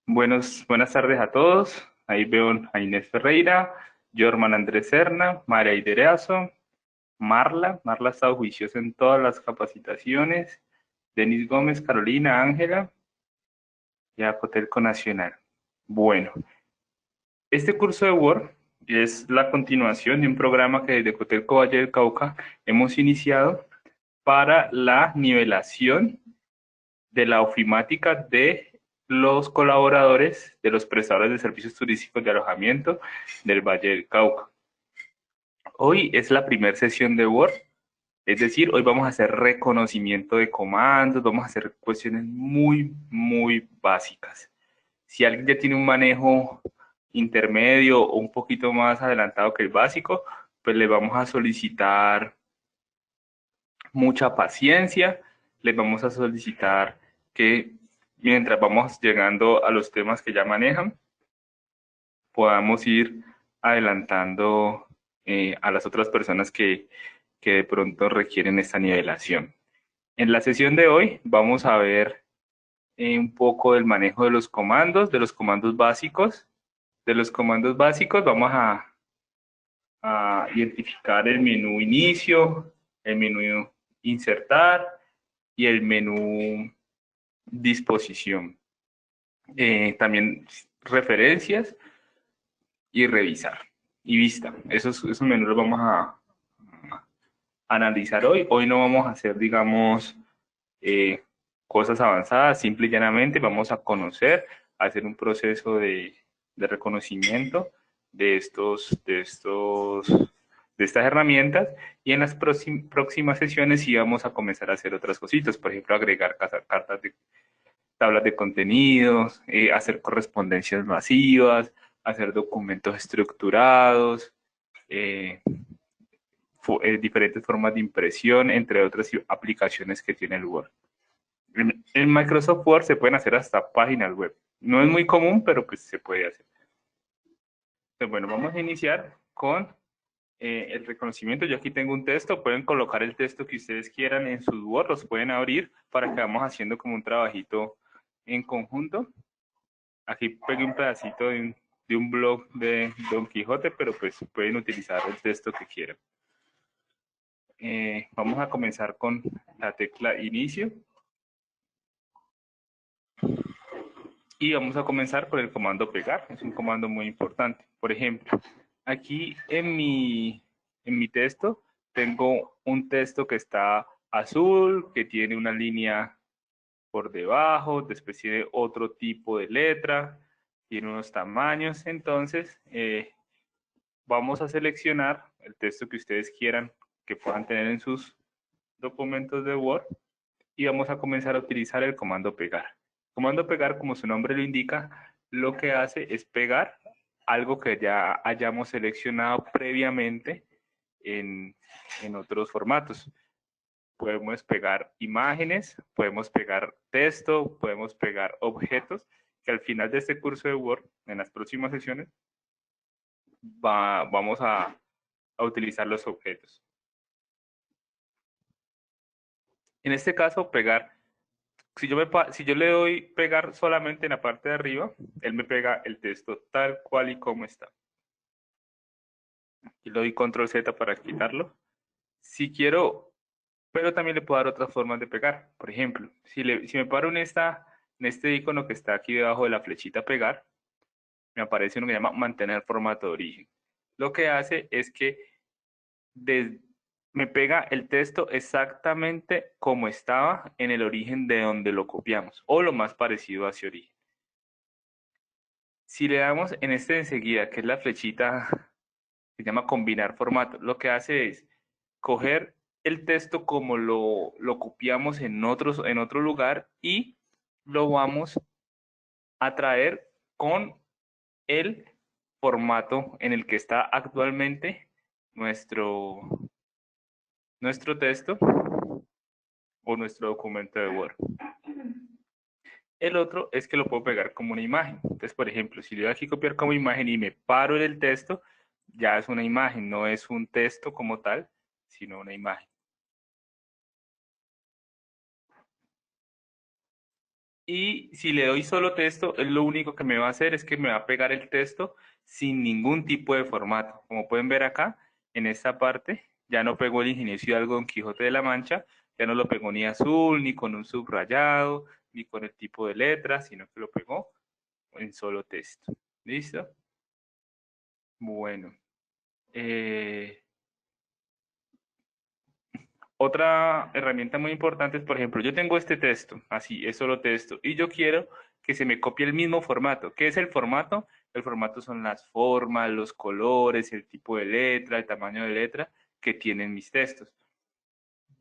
Buenas tardes a todos. Ahí veo a Inés Ferreira, Jorman Andrés Serna, María Iderazo, Marla ha estado juiciosa en todas las capacitaciones, Denis Gómez, Carolina, Ángela y a Cotelco Nacional. Bueno, este curso de Word es la continuación de un programa que desde Cotelco Valle del Cauca hemos iniciado para la nivelación de la ofimática de los colaboradores de los prestadores de servicios turísticos de alojamiento del Valle del Cauca. Hoy es la primera sesión de Word, es decir, hoy vamos a hacer reconocimiento de comandos, vamos a hacer cuestiones muy básicas. Si alguien ya tiene un manejo intermedio o un poquito más adelantado que el básico, pues le vamos a solicitar mucha paciencia, les vamos a solicitar que mientras vamos llegando a los temas que ya manejan, podamos ir adelantando a las otras personas que de pronto requieren esta nivelación. En la sesión de hoy vamos a ver un poco del manejo de los comandos básicos. De los comandos básicos vamos a identificar el menú inicio, el menú insertar y el menú disposición. También referencias y revisar. Y vista. Esos menús los vamos a analizar hoy. Hoy no vamos a hacer, digamos, eh, cosas avanzadas. Simple y llanamente vamos a conocer, a hacer un proceso de reconocimiento de estas herramientas, y en las próximas sesiones sí vamos a comenzar a hacer otras cositas, por ejemplo, agregar cartas de tablas de contenidos, hacer correspondencias masivas, hacer documentos estructurados, eh, diferentes formas de impresión, entre otras aplicaciones que tiene el Word. En Microsoft Word se pueden hacer hasta páginas web. No es muy común, pero pues se puede hacer. Entonces, bueno, vamos a iniciar con el reconocimiento. Yo aquí tengo un texto, pueden colocar el texto que ustedes quieran en sus Word, los pueden abrir para que vamos haciendo como un trabajito en conjunto. Aquí pegué un pedacito de un blog de Don Quijote, pero pues pueden utilizar el texto que quieran. Vamos a comenzar con la tecla inicio y vamos a comenzar con el comando pegar. Es un comando muy importante. Por ejemplo, aquí en mi texto tengo un texto que está azul, que tiene una línea por debajo, después tiene otro tipo de letra, tiene unos tamaños. Entonces, vamos a seleccionar el texto que ustedes quieran que puedan tener en sus documentos de Word y vamos a comenzar a utilizar el comando pegar. El comando pegar, como su nombre lo indica, lo que hace es pegar algo que ya hayamos seleccionado previamente en, en otros formatos. Podemos pegar imágenes, podemos pegar texto, podemos pegar objetos, que al final de este curso de Word, en las próximas sesiones, vamos a utilizar los objetos. En este caso, pegar, si yo le doy pegar solamente en la parte de arriba, él me pega el texto tal cual y como está. Y le doy control Z para quitarlo. Si quiero, pero también le puedo dar otras formas de pegar. Por ejemplo, si me paro en este icono que está aquí debajo de la flechita pegar, me aparece uno que llama mantener formato de origen. Lo que hace es que de, me pega el texto exactamente como estaba en el origen de donde lo copiamos, o lo más parecido hacia origen. Si le damos en este de enseguida, que es la flechita que se llama combinar formato, lo que hace es coger el texto como lo copiamos en otro lugar y lo vamos a traer con el formato en el que está actualmente nuestro, nuestro texto o nuestro documento de Word. El otro es que lo puedo pegar como una imagen. Entonces, por ejemplo, si le doy aquí copiar como imagen y me paro en el texto, ya es una imagen, no es un texto como tal, sino una imagen. Y si le doy solo texto, él lo único que me va a hacer es que me va a pegar el texto sin ningún tipo de formato. Como pueden ver acá, en esta parte, ya no pegó el Ingenio Hidalgo Don Quijote de la Mancha, ya no lo pegó ni azul, ni con un subrayado, ni con el tipo de letra, sino que lo pegó en solo texto. ¿Listo? Bueno. Eh, Otra herramienta muy importante es, por ejemplo, yo tengo este texto, así, es solo texto, y yo quiero que se me copie el mismo formato. ¿Qué es el formato? El formato son las formas, los colores, el tipo de letra, el tamaño de letra que tienen mis textos.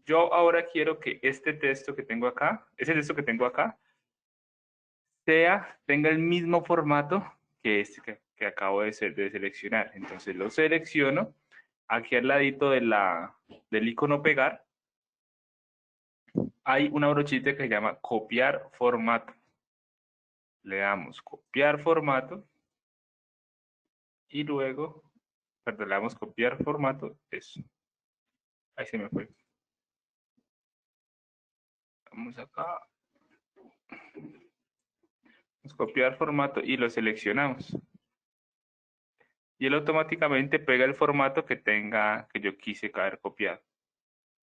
Yo ahora quiero que este texto que tengo acá, ese texto que tengo acá, tenga el mismo formato que este que acabo de seleccionar. Entonces lo selecciono, aquí al ladito del icono pegar, hay una brochita que se llama copiar formato. Le damos copiar formato y luego, perdón, le damos copiar formato, eso. Ahí se me fue. Vamos acá, vamos a copiar formato y lo seleccionamos. Y él automáticamente pega el formato que yo quise haber copiado.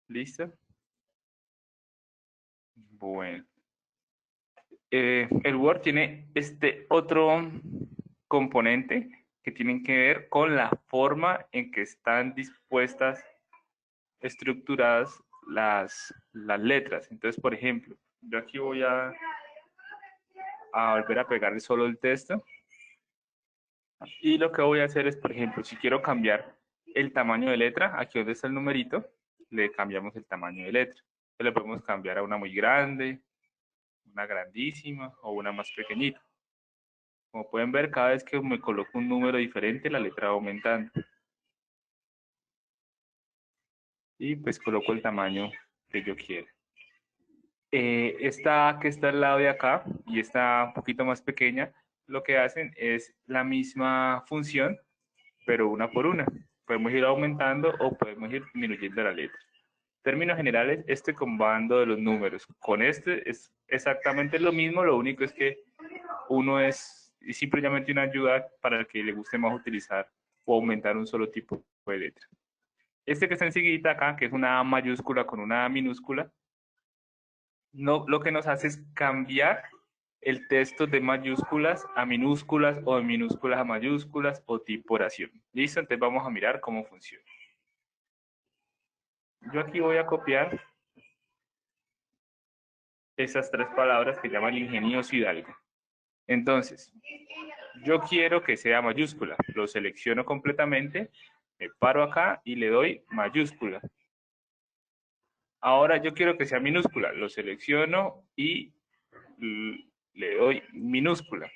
¿Listo? Bueno. El Word tiene este otro componente que tienen que ver con la forma en que están dispuestas, estructuradas las letras. Entonces, por ejemplo, yo aquí voy a volver a pegar solo el texto y lo que voy a hacer es, por ejemplo, si quiero cambiar el tamaño de letra, aquí donde está el numerito, le cambiamos el tamaño de letra. Entonces, le podemos cambiar a una muy grande, una grandísima o una más pequeñita. Como pueden ver, cada vez que me coloco un número diferente, la letra va aumentando. Y pues coloco el tamaño que yo quiera. Esta que está al lado de acá y esta un poquito más pequeña, lo que hacen es la misma función, pero una por una. Podemos ir aumentando o podemos ir disminuyendo la letra. En términos generales, este comando de los números con este es exactamente lo mismo, lo único es que uno es simplemente una ayuda para el que le guste más utilizar o aumentar un solo tipo de letra. Este que está enseguida acá, que es una A mayúscula con una A minúscula, no, lo que nos hace es cambiar el texto de mayúsculas a minúsculas o de minúsculas a mayúsculas o tipo oración. ¿Listo? Entonces vamos a mirar cómo funciona. Yo aquí voy a copiar esas tres palabras que llaman ingenioso Hidalgo. Entonces, yo quiero que sea mayúscula. Lo selecciono completamente, me paro acá y le doy mayúscula. Ahora yo quiero que sea minúscula. Lo selecciono y le doy minúscula.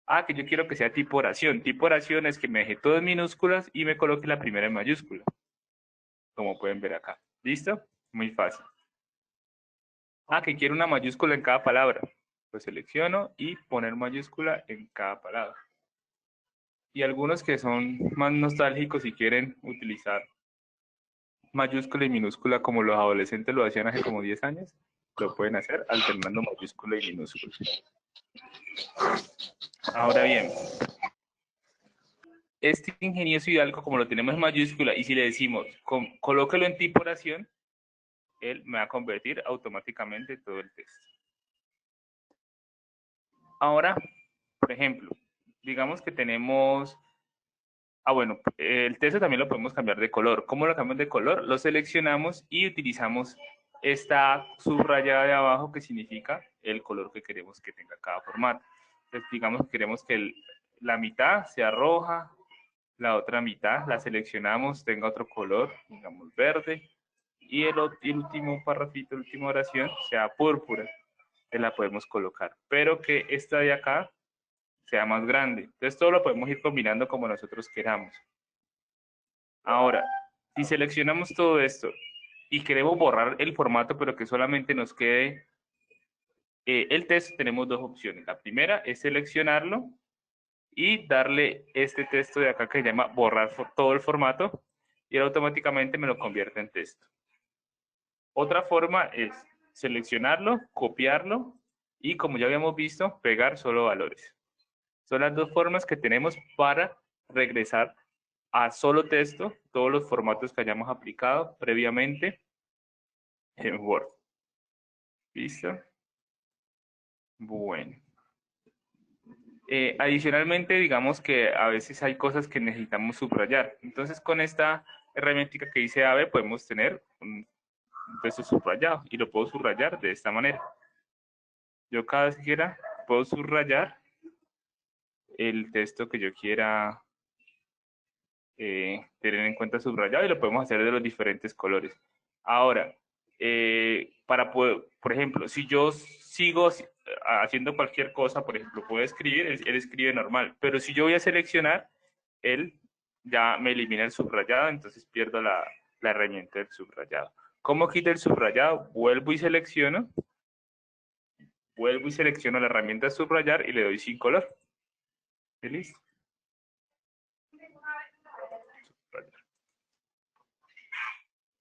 Ah, que yo quiero que sea tipo oración. Tipo oración es que me deje todo en minúsculas y me coloque la primera en mayúscula. Como pueden ver acá. ¿Listo? Muy fácil. Ah, que quiero una mayúscula en cada palabra. Lo selecciono y poner mayúscula en cada palabra. Y algunos que son más nostálgicos y quieren utilizar mayúscula y minúscula como los adolescentes lo hacían hace como 10 años, lo pueden hacer alternando mayúscula y minúscula. Ahora bien, este ingenioso Hidalgo, como lo tenemos en mayúscula, y si le decimos colóquelo en tipo oración, él me va a convertir automáticamente todo el texto. Ahora, por ejemplo, digamos que tenemos... bueno, el texto también lo podemos cambiar de color. ¿Cómo lo cambiamos de color? Lo seleccionamos y utilizamos esta subrayada de abajo que significa el color que queremos que tenga cada formato. Entonces, digamos que queremos que la mitad sea roja, la otra mitad la seleccionamos, tenga otro color, digamos verde, y el último parrafito, la última oración sea púrpura. Entonces la podemos colocar. Pero que esta de acá sea más grande. Entonces todo lo podemos ir combinando como nosotros queramos. Ahora, si seleccionamos todo esto y queremos borrar el formato, pero que solamente nos quede el texto, tenemos dos opciones. La primera es seleccionarlo y darle este texto de acá que se llama borrar todo el formato y él automáticamente me lo convierte en texto. Otra forma es seleccionarlo, copiarlo Y como ya habíamos visto, pegar solo valores. Son las dos formas que tenemos para regresar a solo texto todos los formatos que hayamos aplicado previamente en Word. ¿Listo? Bueno. Adicionalmente, digamos que a veces hay cosas que necesitamos subrayar. Entonces, con esta herramienta que dice AVE, podemos tener un texto subrayado y lo puedo subrayar de esta manera. Yo cada vez que quiera puedo subrayar el texto que yo quiera tener en cuenta subrayado y lo podemos hacer de los diferentes colores. Ahora, para poder, por ejemplo, si yo sigo haciendo cualquier cosa, por ejemplo, puedo escribir, él escribe normal, pero si yo voy a seleccionar, él ya me elimina el subrayado, entonces pierdo la herramienta del subrayado. ¿Cómo quito el subrayado? Vuelvo y selecciono la herramienta de subrayar y le doy sin color. ¿Y listo? Subrayar.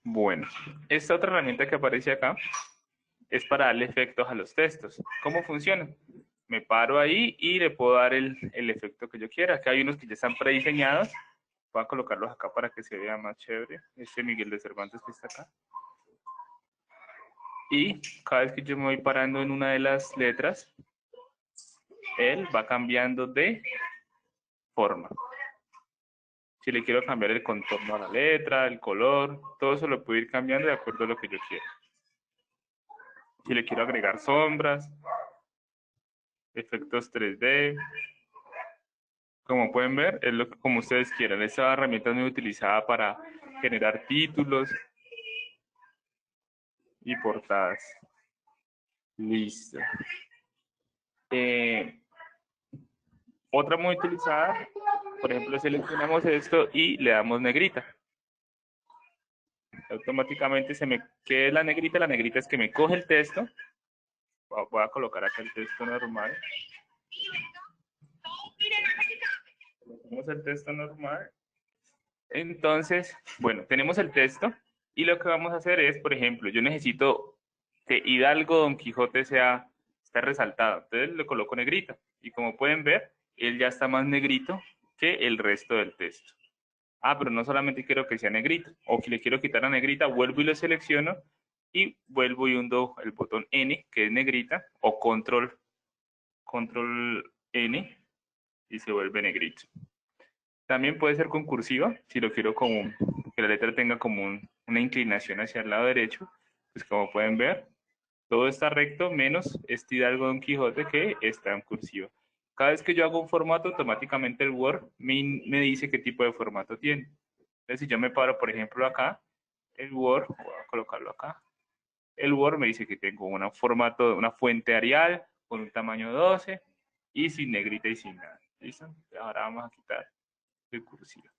Bueno, esta otra herramienta que aparece acá es para darle efectos a los textos. ¿Cómo funciona? Me paro ahí y le puedo dar el efecto que yo quiera. Acá hay unos que ya están prediseñados. Voy a colocarlos acá para que se vea más chévere. Este Miguel de Cervantes que está acá. Y cada vez que yo me voy parando en una de las letras, él va cambiando de forma. Si le quiero cambiar el contorno a la letra, el color, todo eso lo puedo ir cambiando de acuerdo a lo que yo quiera. Si le quiero agregar sombras, efectos 3D, como pueden ver, es lo que como ustedes quieran. Esta herramienta es muy utilizada para generar títulos y portadas. Listo. Otra muy utilizada, por ejemplo, seleccionamos esto y le damos negrita. Automáticamente se me queda la negrita. La negrita es que me coge el texto. Voy a colocar acá el texto normal. Colocamos el texto normal. Entonces, bueno, tenemos el texto y lo que vamos a hacer es, por ejemplo, yo necesito que Hidalgo Don Quijote esté resaltado. Entonces le coloco negrita y como pueden ver, él ya está más negrito que el resto del texto. Ah, pero no solamente quiero que sea negrito, o que le quiero quitar la negrita, vuelvo y lo selecciono y vuelvo y hundo el botón N, que es negrita, o control N y se vuelve negrito. También puede ser con cursiva, si lo quiero como que la letra tenga como una inclinación hacia el lado derecho, pues como pueden ver, todo está recto menos este Hidalgo Don Quijote que está en cursiva. Cada vez que yo hago un formato, automáticamente el Word me dice qué tipo de formato tiene. Entonces, si yo me paro, por ejemplo, acá, el Word, voy a colocarlo acá, el Word me dice que tengo un formato, una fuente Arial con un tamaño 12 y sin negrita y sin nada. ¿Listo? Ahora vamos a quitar el cursiva.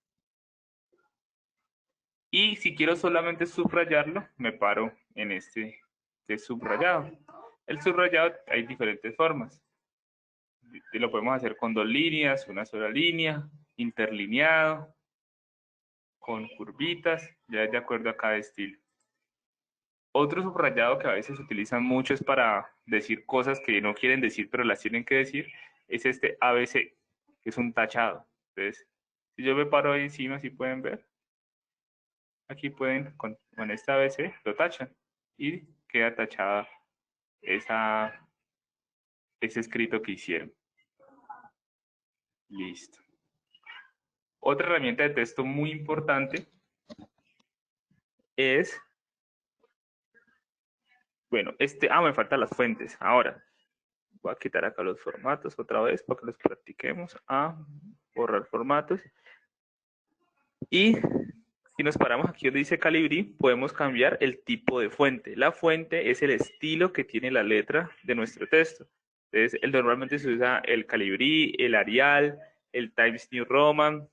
Y si quiero solamente subrayarlo, me paro en este subrayado. El subrayado hay diferentes formas. Lo podemos hacer con 2 líneas, una sola línea, interlineado, con curvitas, ya de acuerdo a cada estilo. Otro subrayado que a veces se utilizan mucho es para decir cosas que no quieren decir, pero las tienen que decir, es este ABC, que es un tachado. Entonces, si yo me paro ahí encima, si pueden ver, aquí pueden, con este ABC, lo tachan y queda tachada ese escrito que hicieron. Listo. Otra herramienta de texto muy importante es, bueno, me faltan las fuentes. Ahora, voy a quitar acá los formatos otra vez para que los practiquemos. Borrar formatos. Y si nos paramos aquí donde dice Calibri, podemos cambiar el tipo de fuente. La fuente es el estilo que tiene la letra de nuestro texto. Entonces, normalmente se usa el Calibri, el Arial, el Times New Roman,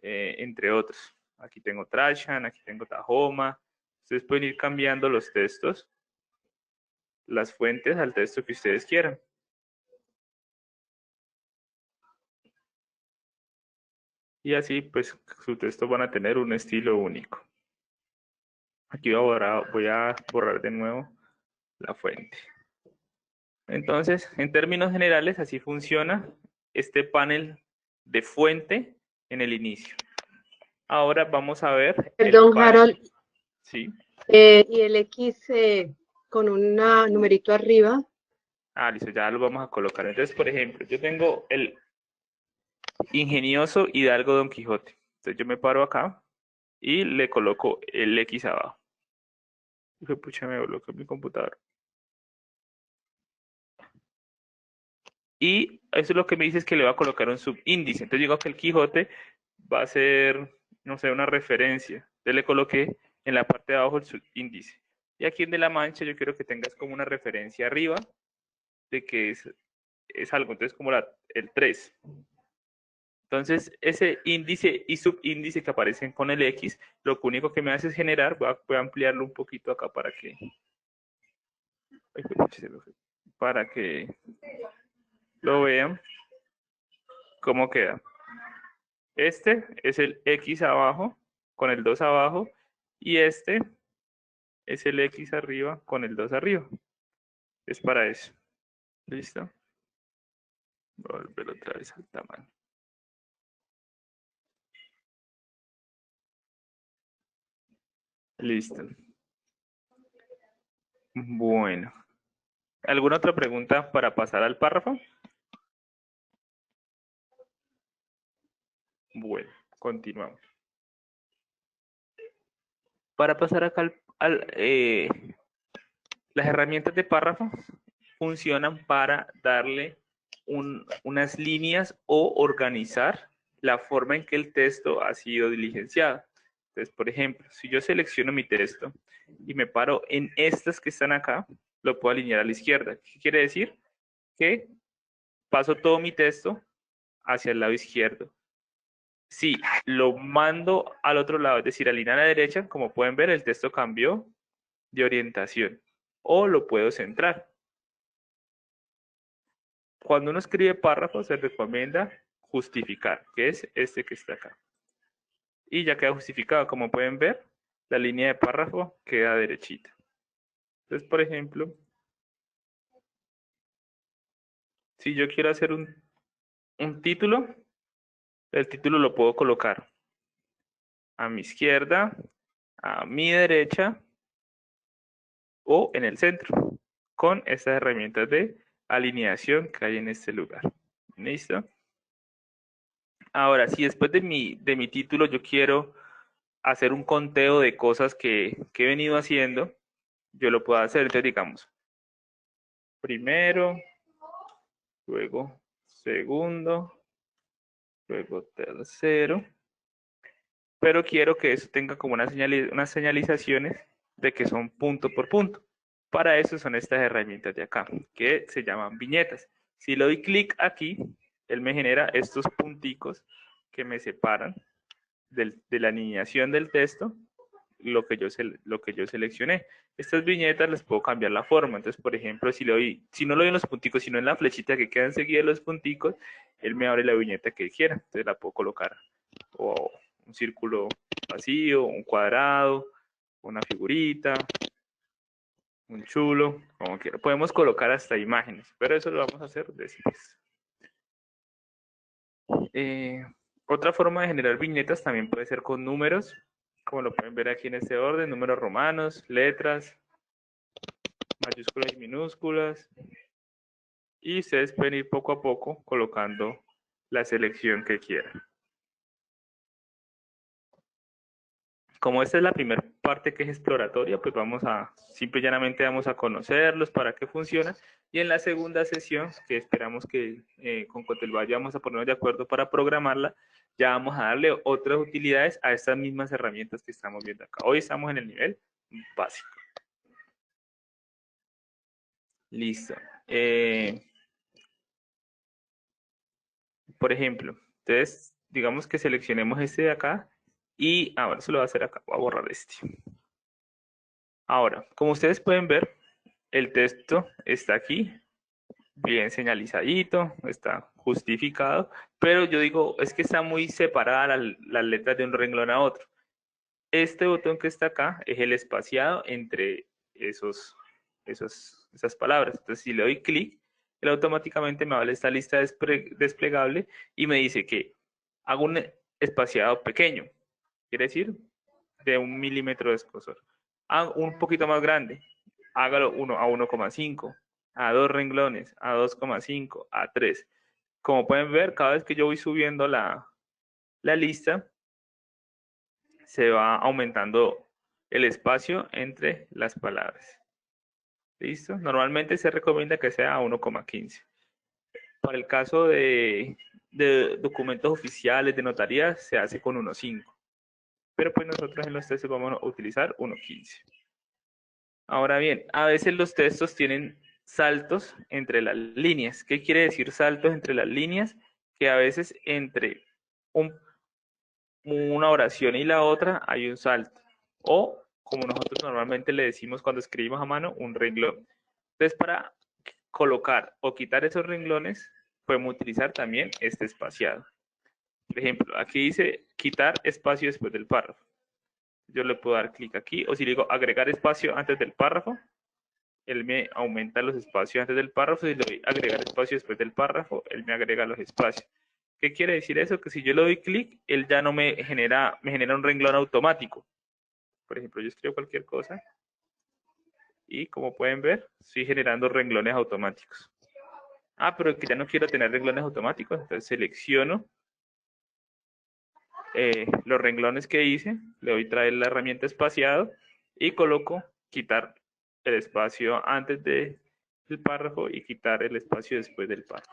entre otros. Aquí tengo Trashan, aquí tengo Tahoma. Ustedes pueden ir cambiando los textos, las fuentes al texto que ustedes quieran. Y así, pues, sus textos van a tener un estilo único. Aquí voy a borrar de nuevo la fuente. Entonces, en términos generales, así funciona este panel de fuente en el inicio. Ahora vamos a ver el Perdón, panel. Harold. Sí. Y el X con un numerito arriba. Listo, ya lo vamos a colocar. Entonces, por ejemplo, yo tengo el ingenioso Hidalgo Don Quijote. Entonces yo me paro acá y le coloco el X abajo. Dije, pucha, me bloqueó mi computador. Y eso es lo que me dice es que le va a colocar un subíndice. Entonces digo que el Quijote va a ser, no sé, una referencia. Entonces le coloqué en la parte de abajo el subíndice. Y aquí en De la Mancha yo quiero que tengas como una referencia arriba de que es algo. Entonces como el 3. Entonces, ese índice y subíndice que aparecen con el X, lo único que me hace es generar, voy a ampliarlo un poquito acá para que lo vean cómo queda. Este es el X abajo con el 2 abajo y este es el X arriba con el 2 arriba. Es para eso. ¿Listo? Voy a volver otra vez al tamaño. Listo. Bueno. ¿Alguna otra pregunta para pasar al párrafo? Bueno, continuamos. Para pasar acá las herramientas de párrafo funcionan para darle unas líneas o organizar la forma en que el texto ha sido diligenciado. Entonces, por ejemplo, si yo selecciono mi texto y me paro en estas que están acá, lo puedo alinear a la izquierda. ¿Qué quiere decir? Que paso todo mi texto hacia el lado izquierdo. Si lo mando al otro lado, es decir, alinear a la derecha, como pueden ver, el texto cambió de orientación. O lo puedo centrar. Cuando uno escribe párrafos, se recomienda justificar, que es este que está acá. Y ya queda justificado. Como pueden ver, la línea de párrafo queda derechita. Entonces, por ejemplo, si yo quiero hacer un título, el título lo puedo colocar a mi izquierda, a mi derecha o en el centro, con estas herramientas de alineación que hay en este lugar. ¿Listo? Ahora, si después de mi título yo quiero hacer un conteo de cosas que he venido haciendo, yo lo puedo hacer. Entonces, digamos, primero, luego segundo, luego tercero, pero quiero que eso tenga como unas señalizaciones de que son punto por punto. Para eso son estas herramientas de acá, que se llaman viñetas. Si le doy clic aquí, él me genera estos punticos que me separan de la alineación del texto lo que yo seleccioné. Estas viñetas les puedo cambiar la forma. Entonces, por ejemplo, si no lo doy en los punticos, sino en la flechita que queda enseguida de los punticos, él me abre la viñeta que quiera. Entonces la puedo colocar o un círculo vacío, un cuadrado, una figurita, un chulo, como quiera. Podemos colocar hasta imágenes, pero eso lo vamos a hacer después. Otra forma de generar viñetas también puede ser con números, como lo pueden ver aquí en este orden, números romanos, letras, mayúsculas y minúsculas. Y ustedes pueden ir poco a poco colocando la selección que quieran. Como esta es la primera parte que es exploratoria, pues simple y llanamente vamos a conocerlos, para qué funcionan. Y en la segunda sesión, que esperamos que con Cotelbas vamos a ponernos de acuerdo para programarla, ya vamos a darle otras utilidades a estas mismas herramientas que estamos viendo acá. Hoy estamos en el nivel básico. Listo. Por ejemplo, entonces, digamos que seleccionemos este de acá y ahora se lo voy a hacer acá. Voy a borrar este. Ahora, como ustedes pueden ver, el texto está aquí, bien señalizadito, está justificado, pero yo digo, es que está muy separada las letras de un renglón a otro. Este botón que está acá es el espaciado entre esas palabras. Entonces, si le doy clic, él automáticamente me abre esta lista desplegable y me dice que hago un espaciado pequeño, quiere decir de 1 milímetro de espesor. Hago un poquito más grande, hágalo 1 a 1,5, a 2 renglones, a 2,5, a 3. Como pueden ver, cada vez que yo voy subiendo la lista, se va aumentando el espacio entre las palabras. ¿Listo? Normalmente se recomienda que sea a 1,15. Para el caso de documentos oficiales de notaría, se hace con 1,5. Pero pues nosotros en los textos vamos a utilizar 1,15. Ahora bien, a veces los textos tienen saltos entre las líneas. ¿Qué quiere decir saltos entre las líneas? Que a veces entre una oración y la otra hay un salto. O, como nosotros normalmente le decimos cuando escribimos a mano, un renglón. Entonces, para colocar o quitar esos renglones, podemos utilizar también este espaciado. Por ejemplo, aquí dice quitar espacio después del párrafo. Yo le puedo dar clic aquí, o si le digo agregar espacio antes del párrafo, él me aumenta los espacios antes del párrafo. Si le doy agregar espacio después del párrafo, él me agrega los espacios. ¿Qué quiere decir eso? Que si yo le doy clic, él ya no me genera un renglón automático. Por ejemplo, yo escribo cualquier cosa y como pueden ver, estoy generando renglones automáticos. Ah, pero que ya no quiero tener renglones automáticos, entonces selecciono los renglones que hice, le doy traer la herramienta espaciado y coloco quitar el espacio antes del párrafo y quitar el espacio después del párrafo.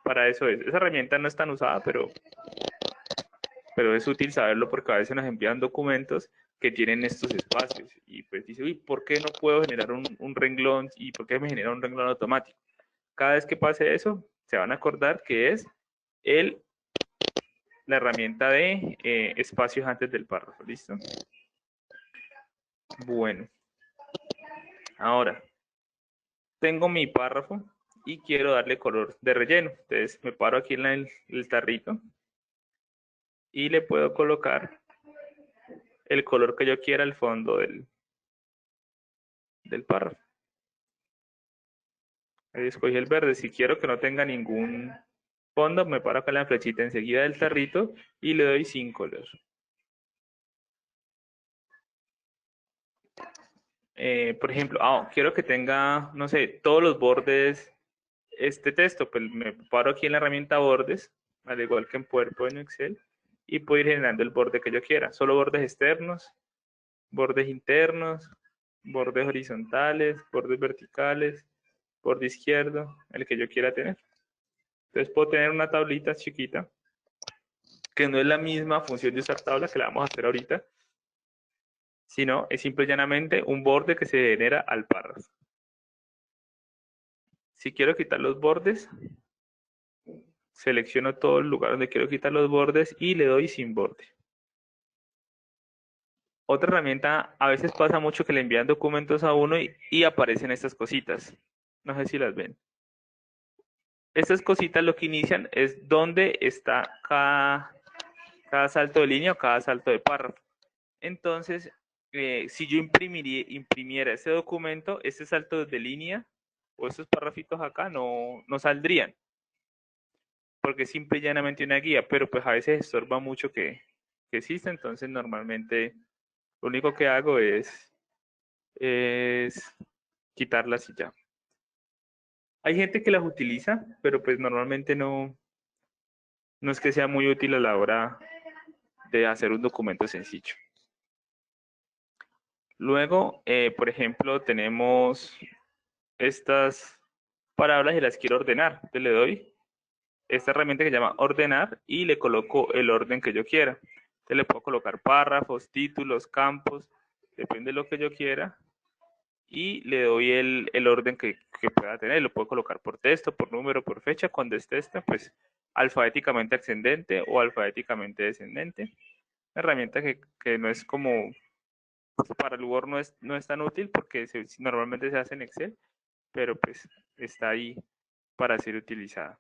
Para eso es. Esa herramienta no es tan usada, pero es útil saberlo porque a veces nos envían documentos que tienen estos espacios y pues dice, uy, ¿por qué no puedo generar un renglón y por qué me genera un renglón automático? Cada vez que pase eso, se van a acordar que es la herramienta de espacios antes del párrafo, ¿listo? Bueno, ahora tengo mi párrafo y quiero darle color de relleno. Entonces me paro aquí en el tarrito y le puedo colocar el color que yo quiera al fondo del párrafo. Ahí escogí el verde. Si quiero que no tenga ningún fondo, me paro acá en la flechita enseguida del tarrito y le doy sin color. Por ejemplo, quiero que tenga, no sé, todos los bordes este texto, pues me paro aquí en la herramienta bordes, al igual que en PowerPoint o Excel, y puedo ir generando el borde que yo quiera. Solo bordes externos, bordes internos, bordes horizontales, bordes verticales, borde izquierdo, el que yo quiera tener. Entonces puedo tener una tablita chiquita, que no es la misma función de usar tabla que la vamos a hacer ahorita, sino es simple y llanamente un borde que se genera al párrafo. Si quiero quitar los bordes, selecciono todo el lugar donde quiero quitar los bordes y le doy sin borde. Otra herramienta, a veces pasa mucho que le envían documentos a uno y aparecen estas cositas. No sé si las ven. Estas cositas lo que inician es dónde está cada salto de línea o cada salto de párrafo. Entonces, si yo imprimiera ese documento, este salto de línea o estos párrafitos acá no saldrían. Porque es simple y llanamente una guía, pero pues a veces estorba mucho que exista. Entonces, normalmente lo único que hago es quitarlas y ya. Hay gente que las utiliza, pero pues normalmente no es que sea muy útil a la hora de hacer un documento sencillo. Luego, por ejemplo, tenemos estas palabras y las quiero ordenar. Entonces le doy esta herramienta que se llama ordenar y le coloco el orden que yo quiera. Entonces le puedo colocar párrafos, títulos, campos, depende de lo que yo quiera. Y le doy el orden que pueda tener. Lo puedo colocar por texto, por número, por fecha. Cuando esté esta, pues alfabéticamente ascendente o alfabéticamente descendente. Una herramienta que no es como, para el Word no es tan útil porque normalmente se hace en Excel, pero pues está ahí para ser utilizada.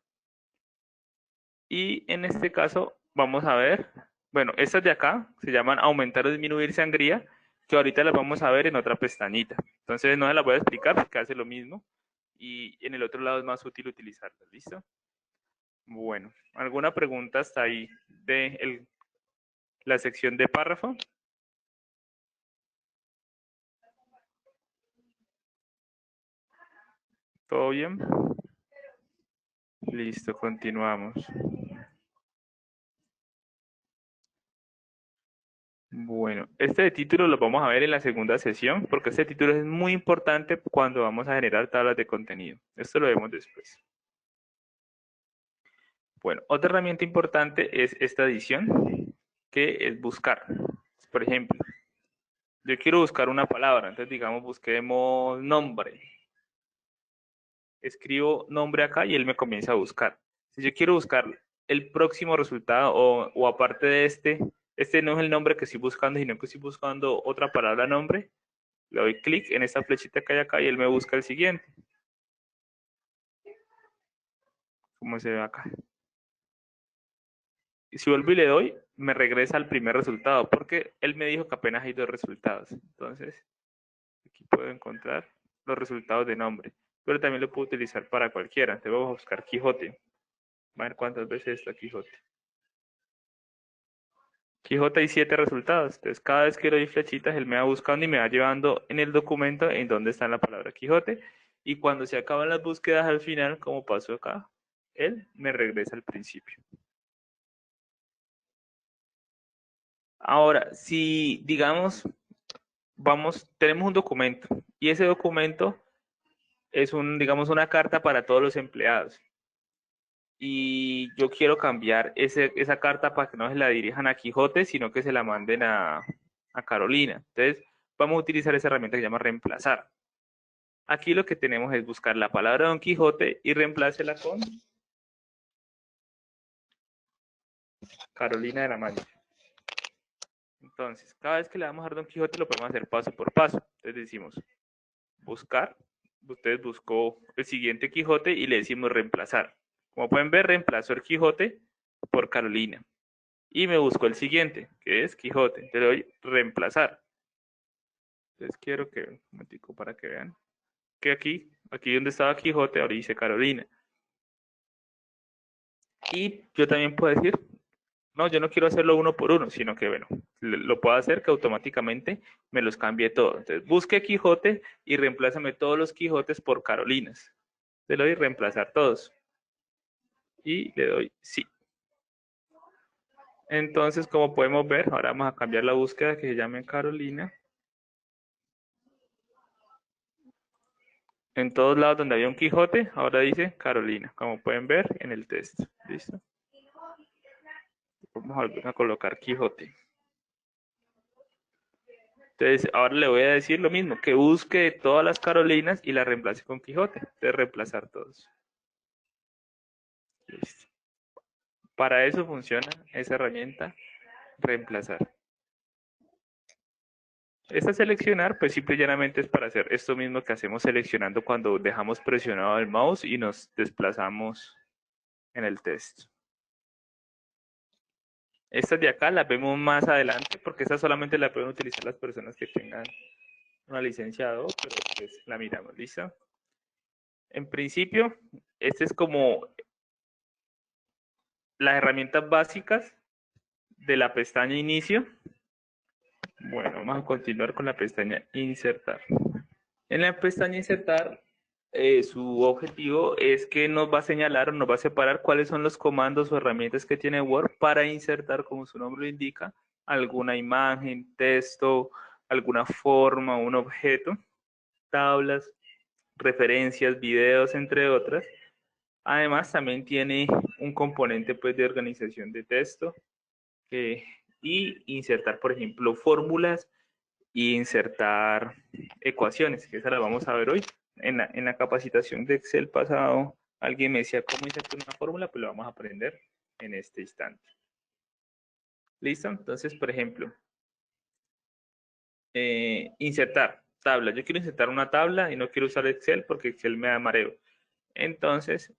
Y en este caso vamos a ver, bueno, estas de acá se llaman aumentar o disminuir sangría, que ahorita las vamos a ver en otra pestañita. Entonces no se las voy a explicar porque hace lo mismo. y en el otro lado es más útil utilizarlas. ¿Listo? Bueno, ¿alguna pregunta hasta ahí de la sección de párrafo? ¿Todo bien? Listo, continuamos. Bueno, este título lo vamos a ver en la segunda sesión porque este título es muy importante cuando vamos a generar tablas de contenido. Esto lo vemos después. Bueno, otra herramienta importante es esta edición, que es buscar. Por ejemplo, yo quiero buscar una palabra, entonces digamos busquemos nombre. Escribo nombre acá y él me comienza a buscar. Si yo quiero buscar el próximo resultado o aparte de este no es el nombre que estoy buscando, sino que estoy buscando otra palabra nombre, le doy clic en esta flechita que hay acá y él me busca el siguiente. Como se ve acá. Y si vuelvo y le doy, me regresa al primer resultado, porque él me dijo que apenas hay 2 resultados. Entonces, aquí puedo encontrar los resultados de nombre, pero también lo puedo utilizar para cualquiera. Entonces vamos a buscar Quijote. A ver cuántas veces está Quijote. Quijote hay 7 resultados. Entonces cada vez que le doy flechitas, él me va buscando y me va llevando en el documento en donde está la palabra Quijote. Y cuando se acaban las búsquedas al final, como pasó acá, él me regresa al principio. Ahora, si digamos, tenemos un documento y ese documento es digamos, una carta para todos los empleados. Y yo quiero cambiar esa carta para que no se la dirijan a Quijote, sino que se la manden a Carolina. Entonces, vamos a utilizar esa herramienta que se llama reemplazar. Aquí lo que tenemos es buscar la palabra Don Quijote y reemplácela con Carolina de la Mancha. Entonces, cada vez que le damos a Don Quijote lo podemos hacer paso por paso. Entonces decimos, buscar, ustedes buscó el siguiente Quijote y le decimos reemplazar. Como pueden ver, reemplazó el Quijote por Carolina. Y me buscó el siguiente, que es Quijote. Te doy reemplazar. Entonces quiero que, un momentico para que vean, que aquí donde estaba Quijote, ahora dice Carolina. Y yo también puedo decir, no, yo no quiero hacerlo uno por uno, sino que, bueno, lo puedo hacer que automáticamente me los cambie todo. Entonces, busque Quijote y reemplázame todos los Quijotes por Carolinas. Le doy reemplazar todos. Y le doy sí. Entonces, como podemos ver, ahora vamos a cambiar la búsqueda que se llame Carolina. En todos lados donde había un Quijote, ahora dice Carolina, como pueden ver en el texto. ¿Listo? Vamos a colocar Quijote. Entonces, ahora le voy a decir lo mismo, que busque todas las Carolinas y las reemplace con Quijote. De reemplazar todos. Listo. Para eso funciona esa herramienta, reemplazar. Esta seleccionar, pues simple y llanamente es para hacer esto mismo que hacemos seleccionando cuando dejamos presionado el mouse y nos desplazamos en el texto. Estas de acá las vemos más adelante porque estas solamente las pueden utilizar las personas que tengan una licencia de Adobe, pero pues la miramos, ¿listo? En principio, este es como las herramientas básicas de la pestaña inicio. Bueno, vamos a continuar con la pestaña insertar. En la pestaña insertar, su objetivo es que nos va a señalar o nos va a separar cuáles son los comandos o herramientas que tiene Word para insertar, como su nombre lo indica, alguna imagen, texto, alguna forma, un objeto, tablas, referencias, videos, entre otras. Además, también tiene un componente pues, de organización de texto y insertar, por ejemplo, fórmulas y insertar ecuaciones, que esa la vamos a ver hoy. En la capacitación de Excel pasado, alguien me decía cómo insertar una fórmula, pues lo vamos a aprender en este instante. ¿Listo? Entonces, por ejemplo, insertar tabla. Yo quiero insertar una tabla y no quiero usar Excel porque Excel me da mareo. Entonces,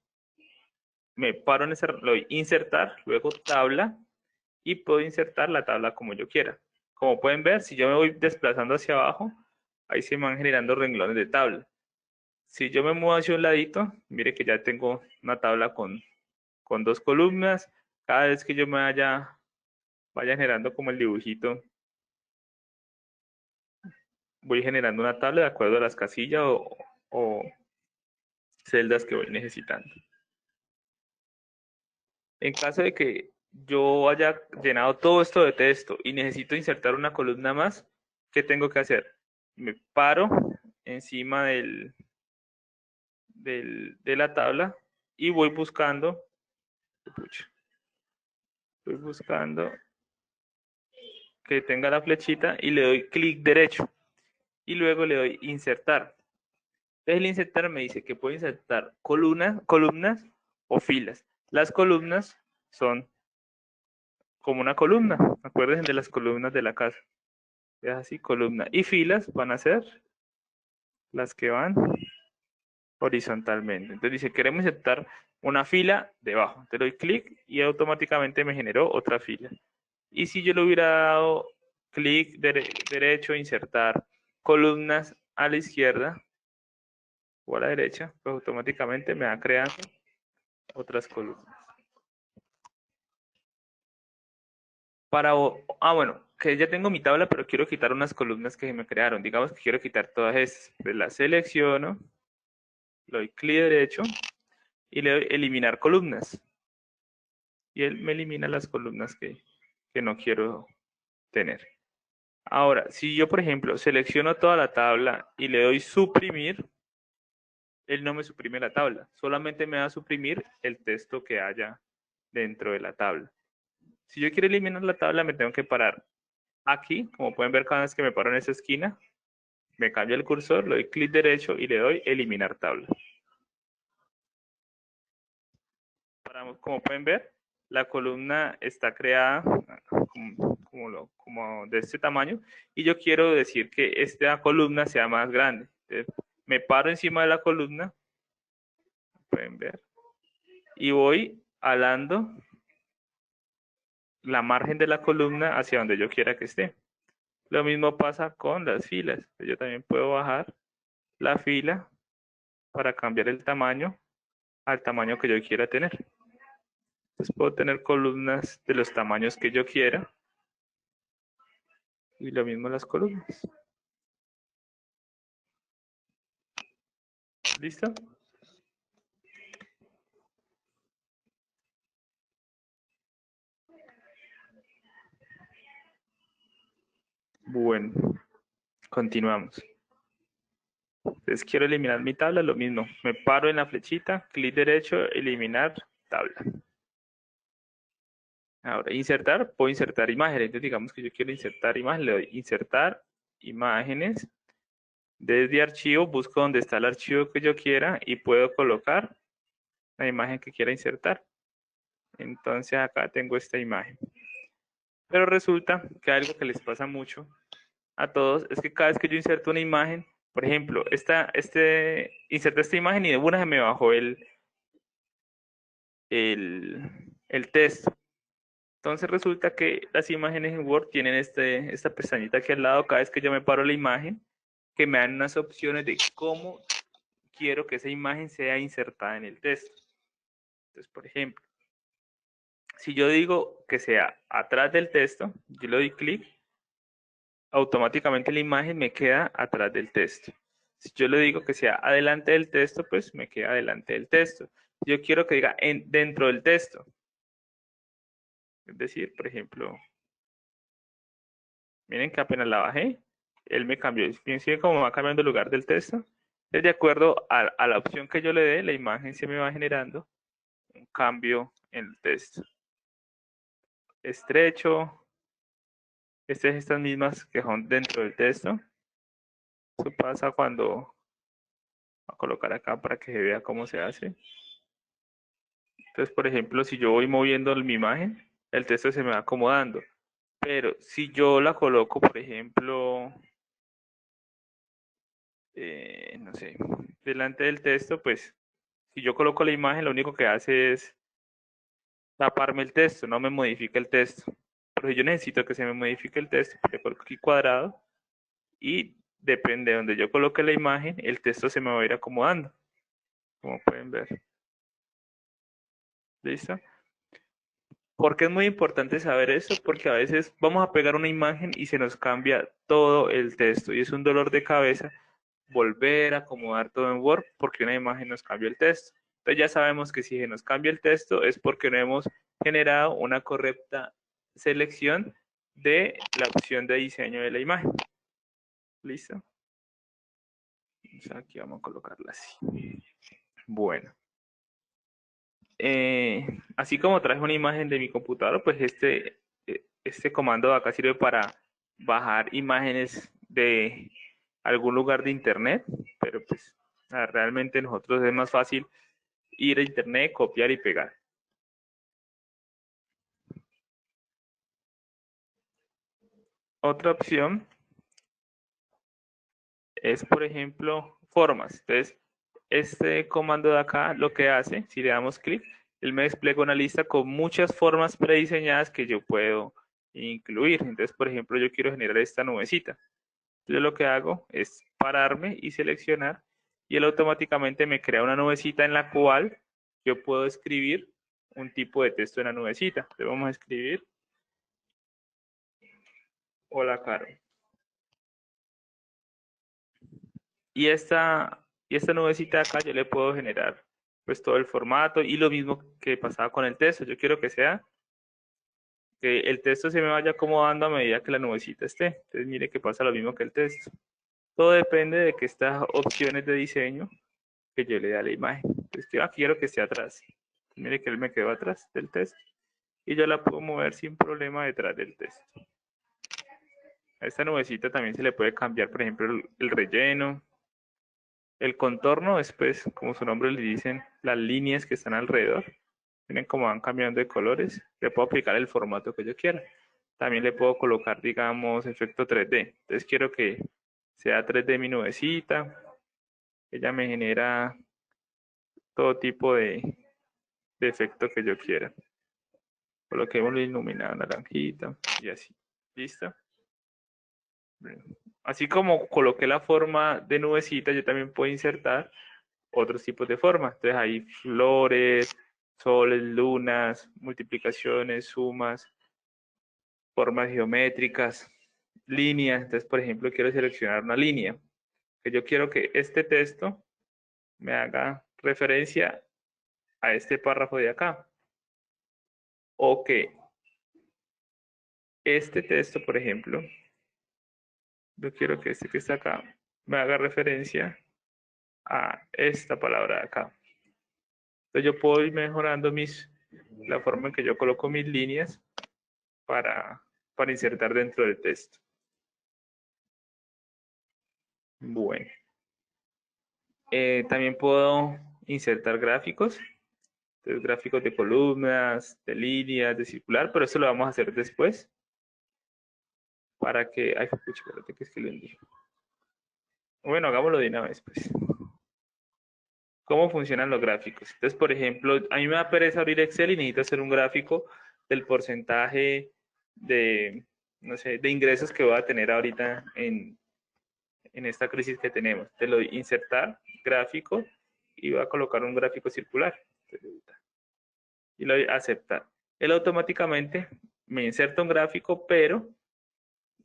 me paro en ese, lo doy insertar, luego tabla, y puedo insertar la tabla como yo quiera. Como pueden ver, si yo me voy desplazando hacia abajo, ahí se van generando renglones de tabla. Si yo me muevo hacia un ladito, mire que ya tengo una tabla con dos columnas. Cada vez que yo me vaya generando como el dibujito, voy generando una tabla de acuerdo a las casillas o celdas que voy necesitando. En caso de que yo haya llenado todo esto de texto y necesito insertar una columna más, ¿qué tengo que hacer? Me paro encima de la tabla y voy buscando que tenga la flechita y le doy clic derecho y luego le doy insertar. Entonces el insertar me dice que puedo insertar columnas o filas. Las columnas son como una columna, acuérdense de las columnas de la casa. Es así, columna. Y filas van a ser las que van horizontalmente. Entonces dice, queremos insertar una fila debajo. Te doy clic y automáticamente me generó otra fila. Y si yo le hubiera dado clic derecho, insertar columnas a la izquierda o a la derecha, pues automáticamente me va creando otras columnas. Bueno, que ya tengo mi tabla, pero quiero quitar unas columnas que me crearon. Digamos que quiero quitar todas estas. Pues las selecciono, le doy clic derecho y le doy eliminar columnas. Y él me elimina las columnas que no quiero tener. Ahora, si yo, por ejemplo, selecciono toda la tabla y le doy suprimir, él no me suprime la tabla, solamente me va a suprimir el texto que haya dentro de la tabla. Si yo quiero eliminar la tabla, me tengo que parar aquí, como pueden ver cada vez que me paro en esa esquina, me cambio el cursor, le doy clic derecho y le doy eliminar tabla. Como pueden ver, la columna está creada como de este tamaño y yo quiero decir que esta columna sea más grande. Entonces, me paro encima de la columna, pueden ver, y voy alando la margen de la columna hacia donde yo quiera que esté. Lo mismo pasa con las filas. Yo también puedo bajar la fila para cambiar el tamaño al tamaño que yo quiera tener. Entonces puedo tener columnas de los tamaños que yo quiera y lo mismo las columnas. ¿Listo? Bueno, continuamos. Entonces quiero eliminar mi tabla, lo mismo. Me paro en la flechita, clic derecho, eliminar tabla. Ahora, insertar, puedo insertar imágenes. Entonces digamos que yo quiero insertar imágenes, le doy insertar imágenes. Desde archivo, busco donde está el archivo que yo quiera y puedo colocar la imagen que quiera insertar. Entonces acá tengo esta imagen. Pero resulta que algo que les pasa mucho a todos es que cada vez que yo inserto una imagen, por ejemplo, inserté esta imagen y de una se me bajó el texto. Entonces resulta que las imágenes en Word tienen esta pestañita aquí al lado cada vez que yo me paro la imagen, que me dan unas opciones de cómo quiero que esa imagen sea insertada en el texto. Entonces, por ejemplo, si yo digo que sea atrás del texto, yo le doy clic, automáticamente la imagen me queda atrás del texto. Si yo le digo que sea adelante del texto, pues me queda adelante del texto. Yo quiero que diga dentro del texto. Es decir, por ejemplo, miren que apenas la bajé, él me cambió. Fíjense cómo va cambiando el lugar del texto. De acuerdo a la opción que yo le dé, la imagen se me va generando un cambio en el texto. Estrecho. Estas mismas que son dentro del texto. Eso pasa cuando voy a colocar acá para que se vea cómo se hace. Entonces, por ejemplo, si yo voy moviendo mi imagen, el texto se me va acomodando. Pero si yo la coloco, por ejemplo, no sé, delante del texto, pues si yo coloco la imagen, lo único que hace es taparme el texto, no me modifica el texto. Pero yo necesito que se me modifique el texto, le coloco aquí cuadrado y depende de donde yo coloque la imagen, el texto se me va a ir acomodando, como pueden ver. ¿Listo? ¿Por qué es muy importante saber esto? Porque a veces vamos a pegar una imagen y se nos cambia todo el texto y es un dolor de cabeza volver a acomodar todo en Word porque una imagen nos cambia el texto. Entonces ya sabemos que si se nos cambia el texto es porque no hemos generado una correcta selección de la opción de diseño de la imagen. ¿Listo? Aquí vamos a colocarla así. Bueno. Así como traje una imagen de mi computador, pues este comando de acá sirve para bajar imágenes de algún lugar de internet, pero pues realmente nosotros es más fácil ir a internet, copiar y pegar. Otra opción es, por ejemplo, formas. Entonces, este comando de acá lo que hace, si le damos clic, él me despliega una lista con muchas formas prediseñadas que yo puedo incluir. Entonces, por ejemplo, yo quiero generar esta nubecita. Entonces, lo que hago es pararme y seleccionar y él automáticamente me crea una nubecita en la cual yo puedo escribir un tipo de texto en la nubecita. Entonces, vamos a escribir hola, Caro. Y esta nubecita acá yo le puedo generar pues todo el formato y lo mismo que pasaba con el texto. Yo quiero que sea que el texto se me vaya acomodando a medida que la nubecita esté. Entonces mire que pasa lo mismo que el texto. Todo depende de que estas opciones de diseño que yo le dé a la imagen. Entonces yo quiero que esté atrás. Mire que él me quedó atrás del texto y yo la puedo mover sin problema detrás del texto. A esta nubecita también se le puede cambiar, por ejemplo, el relleno. El contorno es, pues, como su nombre le dicen, las líneas que están alrededor. Miren cómo van cambiando de colores. Le puedo aplicar el formato que yo quiera. También le puedo colocar, digamos, efecto 3D. Entonces quiero que sea 3D mi nubecita. Ella me genera todo tipo de efecto que yo quiera. Coloquémoslo iluminado naranjita y así. ¿Listo? Así como coloqué la forma de nubecita, yo también puedo insertar otros tipos de formas. Entonces hay flores, soles, lunas, multiplicaciones, sumas, formas geométricas, líneas. Entonces, por ejemplo, quiero seleccionar una línea. Que yo quiero que este texto me haga referencia a este párrafo de acá. O que este texto, por ejemplo, yo quiero que este que está acá me haga referencia a esta palabra de acá. Entonces yo puedo ir mejorando la forma en que yo coloco mis líneas para insertar dentro del texto. Bueno. También puedo insertar gráficos. Entonces, gráficos de columnas, de líneas, de circular, pero eso lo vamos a hacer después. Para que... Ay, pucha, espérate que es que lo envío. Bueno, hagámoslo de una vez, pues. ¿Cómo funcionan los gráficos? Entonces, por ejemplo, a mí me da pereza abrir Excel y necesito hacer un gráfico del porcentaje de, no sé, de ingresos que voy a tener ahorita en esta crisis que tenemos. Te lo doy insertar, gráfico, y voy a colocar un gráfico circular. Y lo doy aceptar. Él automáticamente me inserta un gráfico, pero,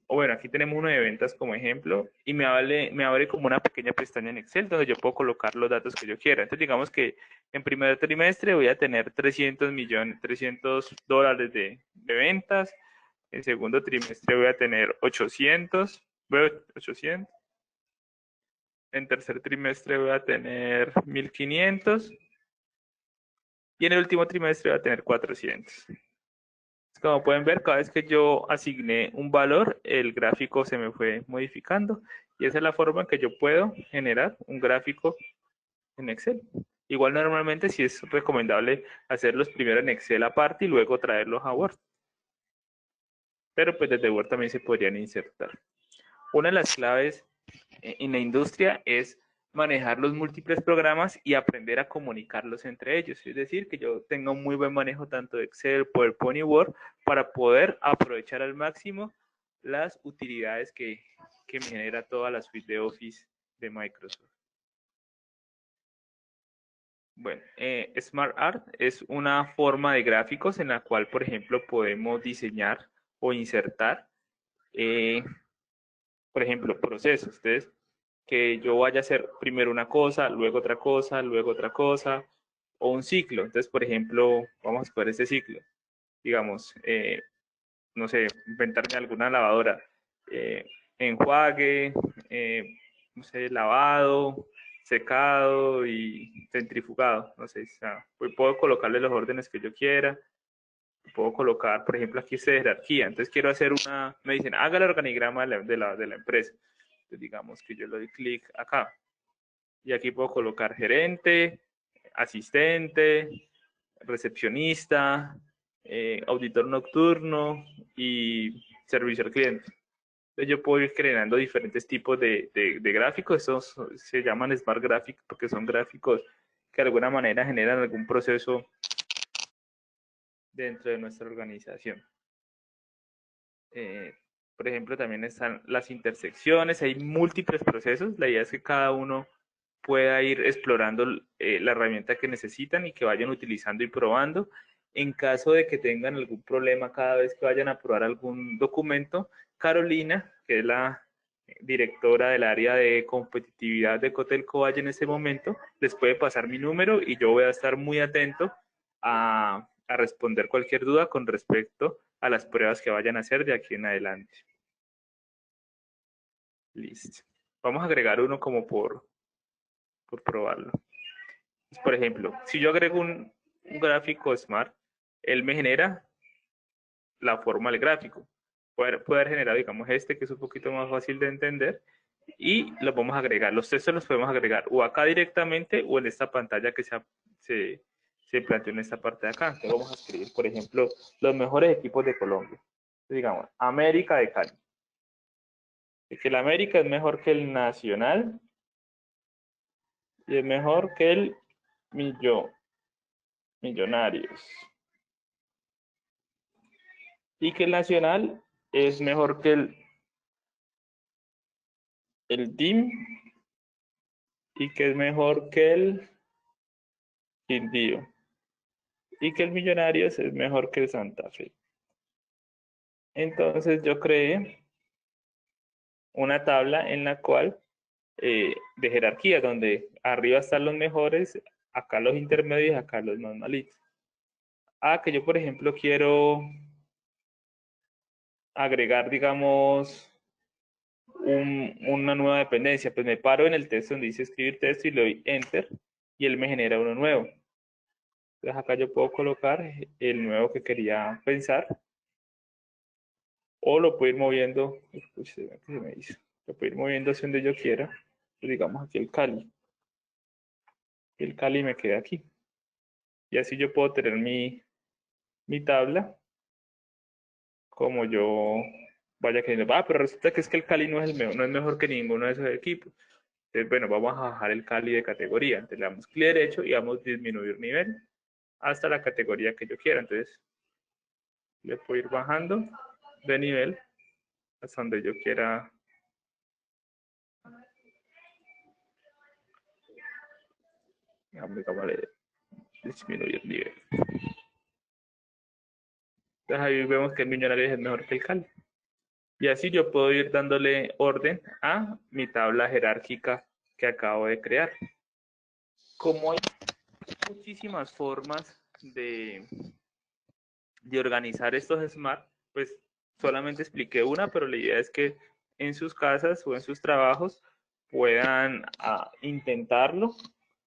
o bueno, aquí tenemos uno de ventas como ejemplo, y me abre como una pequeña pestaña en Excel donde yo puedo colocar los datos que yo quiera. Entonces, digamos que en primer trimestre voy a tener $300 de ventas. En segundo trimestre voy a tener 800. En tercer trimestre voy a tener 1500. Y en el último trimestre voy a tener 400. Como pueden ver, cada vez que yo asigné un valor, el gráfico se me fue modificando. Y esa es la forma en que yo puedo generar un gráfico en Excel. Igual normalmente sí es recomendable hacerlos primero en Excel aparte y luego traerlos a Word. Pero pues desde Word también se podrían insertar. Una de las claves en la industria es manejar los múltiples programas y aprender a comunicarlos entre ellos. Es decir, que yo tenga un muy buen manejo tanto de Excel, PowerPoint y Word para poder aprovechar al máximo las utilidades que me genera toda la suite de Office de Microsoft. Bueno, Smart Art es una forma de gráficos en la cual, por ejemplo, podemos diseñar o insertar, por ejemplo, procesos. Entonces, que yo vaya a hacer primero una cosa, luego otra cosa, luego otra cosa, o un ciclo. Entonces, por ejemplo, vamos a escoger este ciclo. Digamos, no sé, inventarme alguna lavadora. eh, Enjuague, no sé, lavado, secado y centrifugado. No sé, o sea, pues puedo colocarle los órdenes que yo quiera. Puedo colocar, por ejemplo, aquí dice jerarquía. Entonces quiero hacer una, me dicen, haga el organigrama de la empresa. Entonces digamos que yo le doy clic acá. Y aquí puedo colocar gerente, asistente, recepcionista, auditor nocturno y servicio al cliente. Entonces yo puedo ir creando diferentes tipos de gráficos. Estos se llaman Smart Graphics porque son gráficos que de alguna manera generan algún proceso dentro de nuestra organización. Eh, por ejemplo, también están las intersecciones, hay múltiples procesos. La idea es que cada uno pueda ir explorando la herramienta que necesitan y que vayan utilizando y probando. En caso de que tengan algún problema cada vez que vayan a probar algún documento, Carolina, que es la directora del área de competitividad de Cotelco Valle en ese momento, les puede pasar mi número y yo voy a estar muy atento a responder cualquier duda con respecto a las pruebas que vayan a hacer de aquí en adelante. Listo. Vamos a agregar uno como por probarlo. Por ejemplo, si yo agrego un gráfico Smart, él me genera la forma del gráfico. Puede haber generado, digamos, este que es un poquito más fácil de entender y los vamos a agregar. Los textos los podemos agregar o acá directamente o en esta pantalla que se planteó en esta parte de acá. Entonces vamos a escribir, por ejemplo, los mejores equipos de Colombia. Digamos, América de Cali. Que el América es mejor que el Nacional y es mejor que el Millonarios. Y que el Nacional es mejor que el DIM y que es mejor que el Quindío. Y que el Millonarios es mejor que el Santa Fe. Entonces yo creé una tabla en la cual de jerarquía, donde arriba están los mejores, acá los intermedios, acá los más malitos. Que yo por ejemplo quiero agregar, digamos, una nueva dependencia, pues me paro en el texto donde dice escribir texto y le doy enter y él me genera uno nuevo. Entonces acá yo puedo colocar el nuevo que quería pensar o lo puedo ir moviendo, ¿qué se me hizo? Lo puedo ir moviendo hacia donde yo quiera, pues digamos aquí el Cali. El Cali me queda aquí. Y así yo puedo tener mi tabla como yo vaya queriendo. Pero resulta que es que el Cali no es el mejor, no es mejor que ninguno de esos equipos. Entonces, bueno, vamos a bajar el Cali de categoría. Entonces le damos clic derecho y vamos a disminuir nivel hasta la categoría que yo quiera. Entonces le puedo ir bajando de nivel hasta donde yo quiera. Digamos, disminuir nivel. Entonces ahí vemos que el Millonarios es mejor que el Cali. Y así yo puedo ir dándole orden a mi tabla jerárquica que acabo de crear. Como hay muchísimas formas de organizar estos Smart, pues solamente expliqué una, pero la idea es que en sus casas o en sus trabajos puedan intentarlo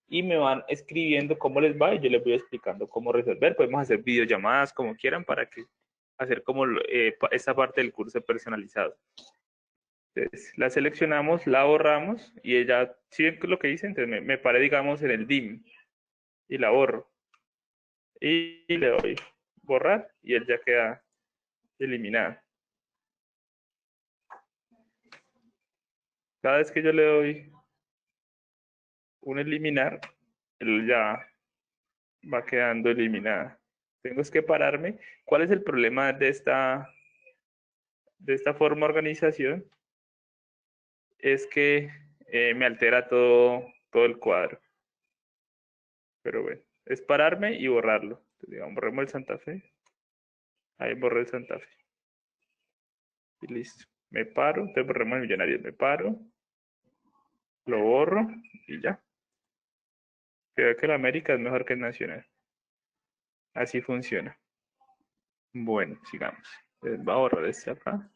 y me van escribiendo cómo les va y yo les voy explicando cómo resolver. Podemos hacer videollamadas como quieran para que hacer como esta parte del curso personalizado. Entonces la seleccionamos, la borramos y ella, ¿sí ven lo que dice? Entonces me paré, digamos, en el DIM y la borro. Y le doy borrar y él ya queda eliminado. Cada vez que yo le doy un eliminar, él ya va quedando eliminada. Tengo que pararme. ¿Cuál es el problema de esta forma de organización es que me altera todo el cuadro. Pero bueno, es pararme y borrarlo. Entonces, digamos, borremos el Santa Fe. Ahí borré el Santa Fe. Y listo. Me paro, entonces borremos el Millonarios. Me paro, lo borro y ya. Creo que el América es mejor que el Nacional. Así funciona. Bueno, sigamos. Entonces, voy a borrar este acá.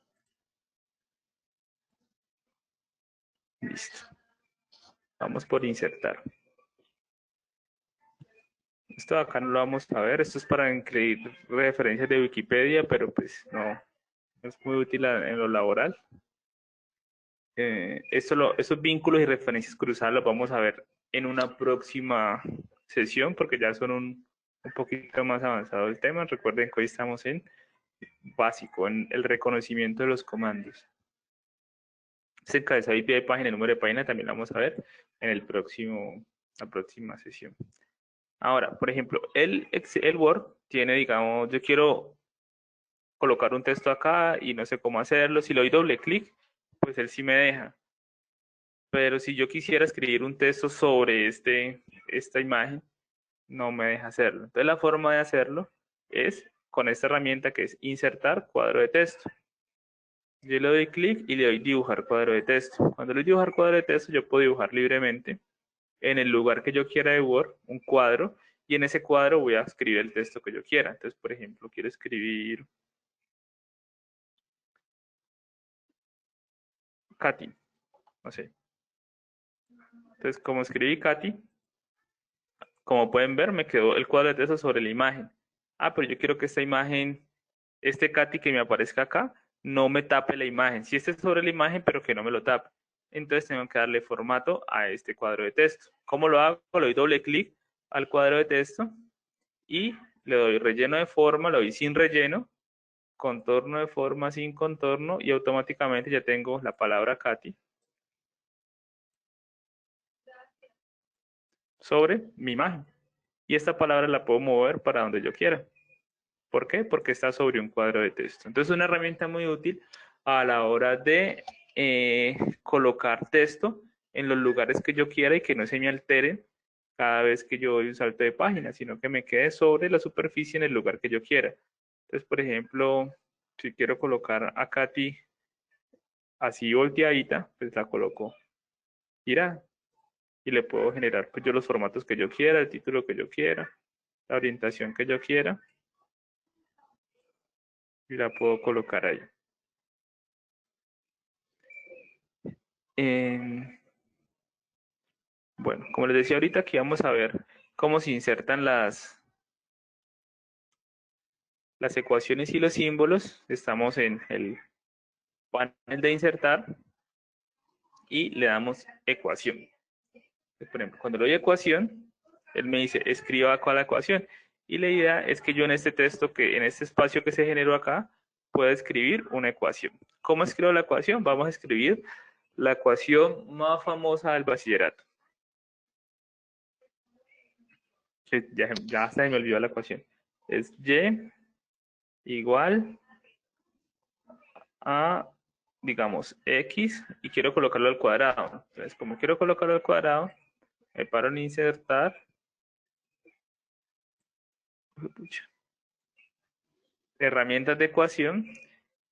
Listo. Vamos por insertar. Esto acá no lo vamos a ver. Esto es para incluir referencias de Wikipedia, pero pues no es muy útil en lo laboral. Esos vínculos y referencias cruzadas los vamos a ver en una próxima sesión porque ya son un poquito más avanzado el tema. Recuerden que hoy estamos en básico, en el reconocimiento de los comandos. Ese encabezado y pie de página, el número de página también lo vamos a ver en la próxima sesión. Ahora, por ejemplo, el Word tiene, digamos, yo quiero colocar un texto acá y no sé cómo hacerlo. Si le doy doble clic, pues él sí me deja. Pero si yo quisiera escribir un texto sobre esta imagen, no me deja hacerlo. Entonces la forma de hacerlo es con esta herramienta que es insertar cuadro de texto. Yo le doy clic y le doy dibujar cuadro de texto. Cuando le doy dibujar cuadro de texto, yo puedo dibujar libremente en el lugar que yo quiera de Word un cuadro y en ese cuadro voy a escribir el texto que yo quiera. Entonces, por ejemplo, quiero escribir Katy, no sé. Entonces, como escribí Katy, como pueden ver, me quedó el cuadro de texto sobre la imagen. Ah, pero yo quiero que esta imagen, este Katy que me aparezca acá, no me tape la imagen. Sí esté sobre la imagen, pero que no me lo tape. Entonces tengo que darle formato a este cuadro de texto. ¿Cómo lo hago? Le doy doble clic al cuadro de texto y le doy relleno de forma, le doy sin relleno, contorno de forma sin contorno y automáticamente ya tengo la palabra Katy sobre mi imagen. Y esta palabra la puedo mover para donde yo quiera. ¿Por qué? Porque está sobre un cuadro de texto. Entonces es una herramienta muy útil a la hora de colocar texto en los lugares que yo quiera y que no se me alteren cada vez que yo doy un salto de página, sino que me quede sobre la superficie en el lugar que yo quiera. Entonces, por ejemplo, si quiero colocar a Katy así volteadita, pues la coloco girada y le puedo generar pues, yo los formatos que yo quiera, el título que yo quiera, la orientación que yo quiera y la puedo colocar ahí. Bueno, como les decía ahorita, aquí vamos a ver cómo se insertan las ecuaciones y los símbolos. Estamos en el panel de insertar y le damos ecuación. Por ejemplo, cuando le doy ecuación, él me dice escriba cuál ecuación. Y la idea es que yo en este texto, en este espacio que se generó acá, pueda escribir una ecuación. ¿Cómo escribo la ecuación? Vamos a escribir la ecuación más famosa del bachillerato. Que ya hasta me olvidó la ecuación. Es y igual a, digamos, x y quiero colocarlo al cuadrado. Entonces, como quiero colocarlo al cuadrado, me paro en insertar. Herramientas de ecuación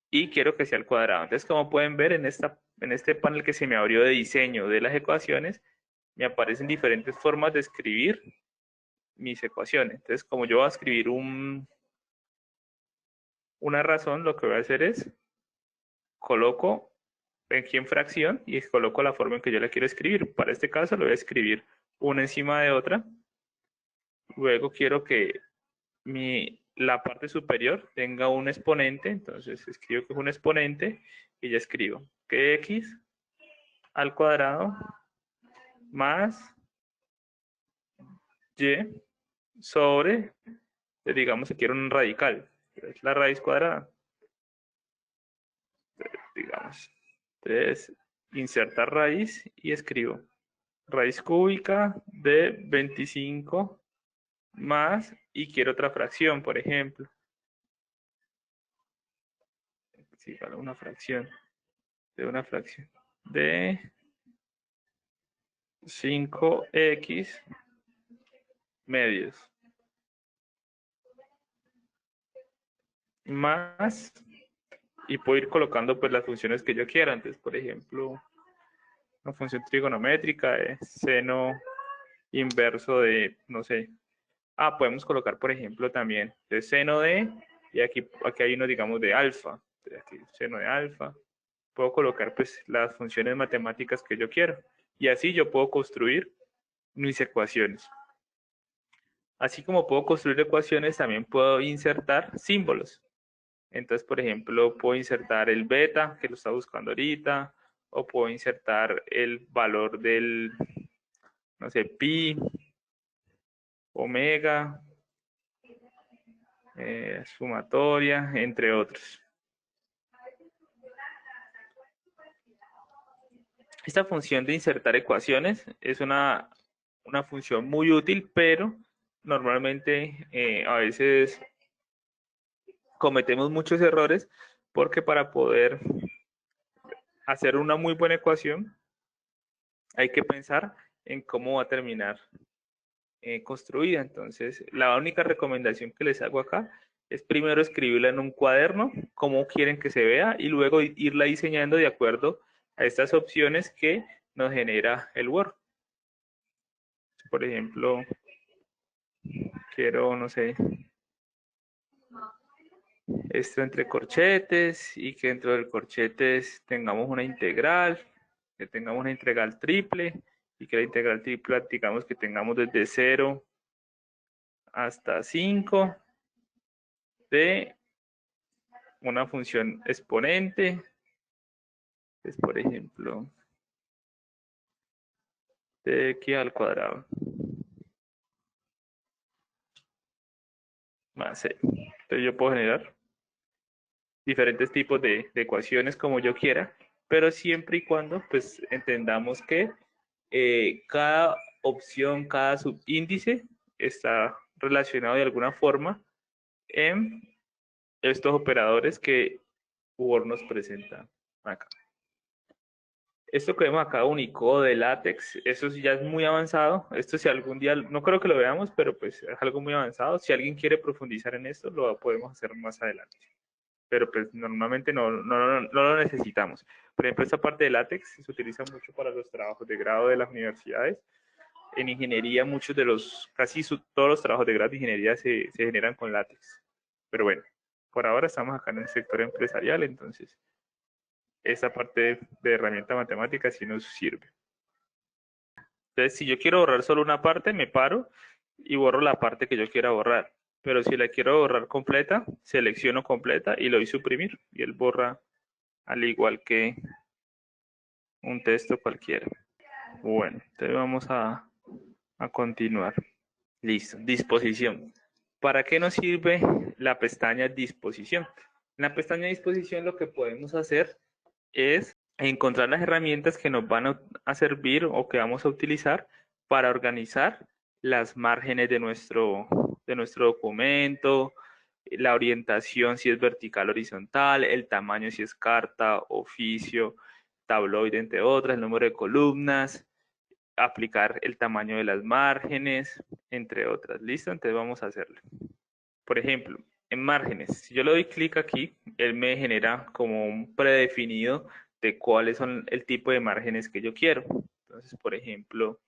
y quiero que sea al cuadrado. Entonces, como pueden ver en este panel que se me abrió de diseño de las ecuaciones, me aparecen diferentes formas de escribir mis ecuaciones. Entonces, como yo voy a escribir una razón, lo que voy a hacer es coloco aquí en fracción y coloco la forma en que yo la quiero escribir. Para este caso, lo voy a escribir una encima de otra. Luego quiero que la parte superior tenga un exponente, entonces escribo que es un exponente y ya escribo que x al cuadrado más y sobre, digamos que quiero un radical, es la raíz cuadrada, digamos. Entonces, insertar raíz y escribo raíz cúbica de 25 más, y quiero otra fracción, por ejemplo. es igual a una fracción de 5x medios más, y puedo ir colocando pues las funciones que yo quiera. Entonces, por ejemplo, una función trigonométrica de seno inverso de, no sé, podemos colocar, por ejemplo, también de seno de, y aquí hay uno, digamos, de alfa, aquí seno de alfa. Puedo colocar pues las funciones matemáticas que yo quiero, y así yo puedo construir mis ecuaciones. Así como puedo construir ecuaciones, también puedo insertar símbolos. Entonces, por ejemplo, puedo insertar el beta, que lo está buscando ahorita, o puedo insertar el valor del, no sé, pi, omega, sumatoria, entre otros. Esta función de insertar ecuaciones es una función muy útil, pero normalmente a veces cometemos muchos errores porque para poder hacer una muy buena ecuación hay que pensar en cómo va a terminar construida. Entonces, la única recomendación que les hago acá es primero escribirla en un cuaderno, cómo quieren que se vea, y luego irla diseñando de acuerdo a estas opciones que nos genera el Word. Por ejemplo, quiero, no sé, esto entre corchetes, y que dentro del corchetes tengamos una integral, que tengamos una integral triple, y que la integral triple, digamos que tengamos desde 0 hasta 5 de una función exponente. Es, por ejemplo, de x al cuadrado más c. Entonces yo puedo generar diferentes tipos de ecuaciones como yo quiera, pero siempre y cuando pues entendamos que cada opción, cada subíndice está relacionado de alguna forma en estos operadores que Word nos presenta acá. Esto que vemos acá, Unicode, LaTeX, eso ya es muy avanzado. Esto si algún día, no creo que lo veamos, pero pues es algo muy avanzado. Si alguien quiere profundizar en esto, lo podemos hacer más adelante. Pero pues normalmente no lo necesitamos. Por ejemplo, esta parte de LaTeX se utiliza mucho para los trabajos de grado de las universidades. En ingeniería, todos los trabajos de grado de ingeniería se generan con LaTeX. Pero bueno, por ahora estamos acá en el sector empresarial, entonces esa parte de herramienta matemática sí nos sirve. Entonces, si yo quiero borrar solo una parte, me paro y borro la parte que yo quiera borrar. Pero si la quiero borrar completa, selecciono completa y lo doy suprimir, y él borra al igual que un texto cualquiera. Bueno, entonces vamos a continuar. Listo, disposición. ¿Para qué nos sirve la pestaña disposición? En la pestaña disposición lo que podemos hacer es encontrar las herramientas que nos van a servir o que vamos a utilizar para organizar las márgenes de nuestro documento, la orientación si es vertical o horizontal, el tamaño si es carta, oficio, tabloide, entre otras, el número de columnas, aplicar el tamaño de las márgenes, entre otras. ¿Listo? Entonces vamos a hacerlo. Por ejemplo, en márgenes, si yo le doy clic aquí, él me genera como un predefinido de cuáles son el tipo de márgenes que yo quiero. Entonces, por ejemplo,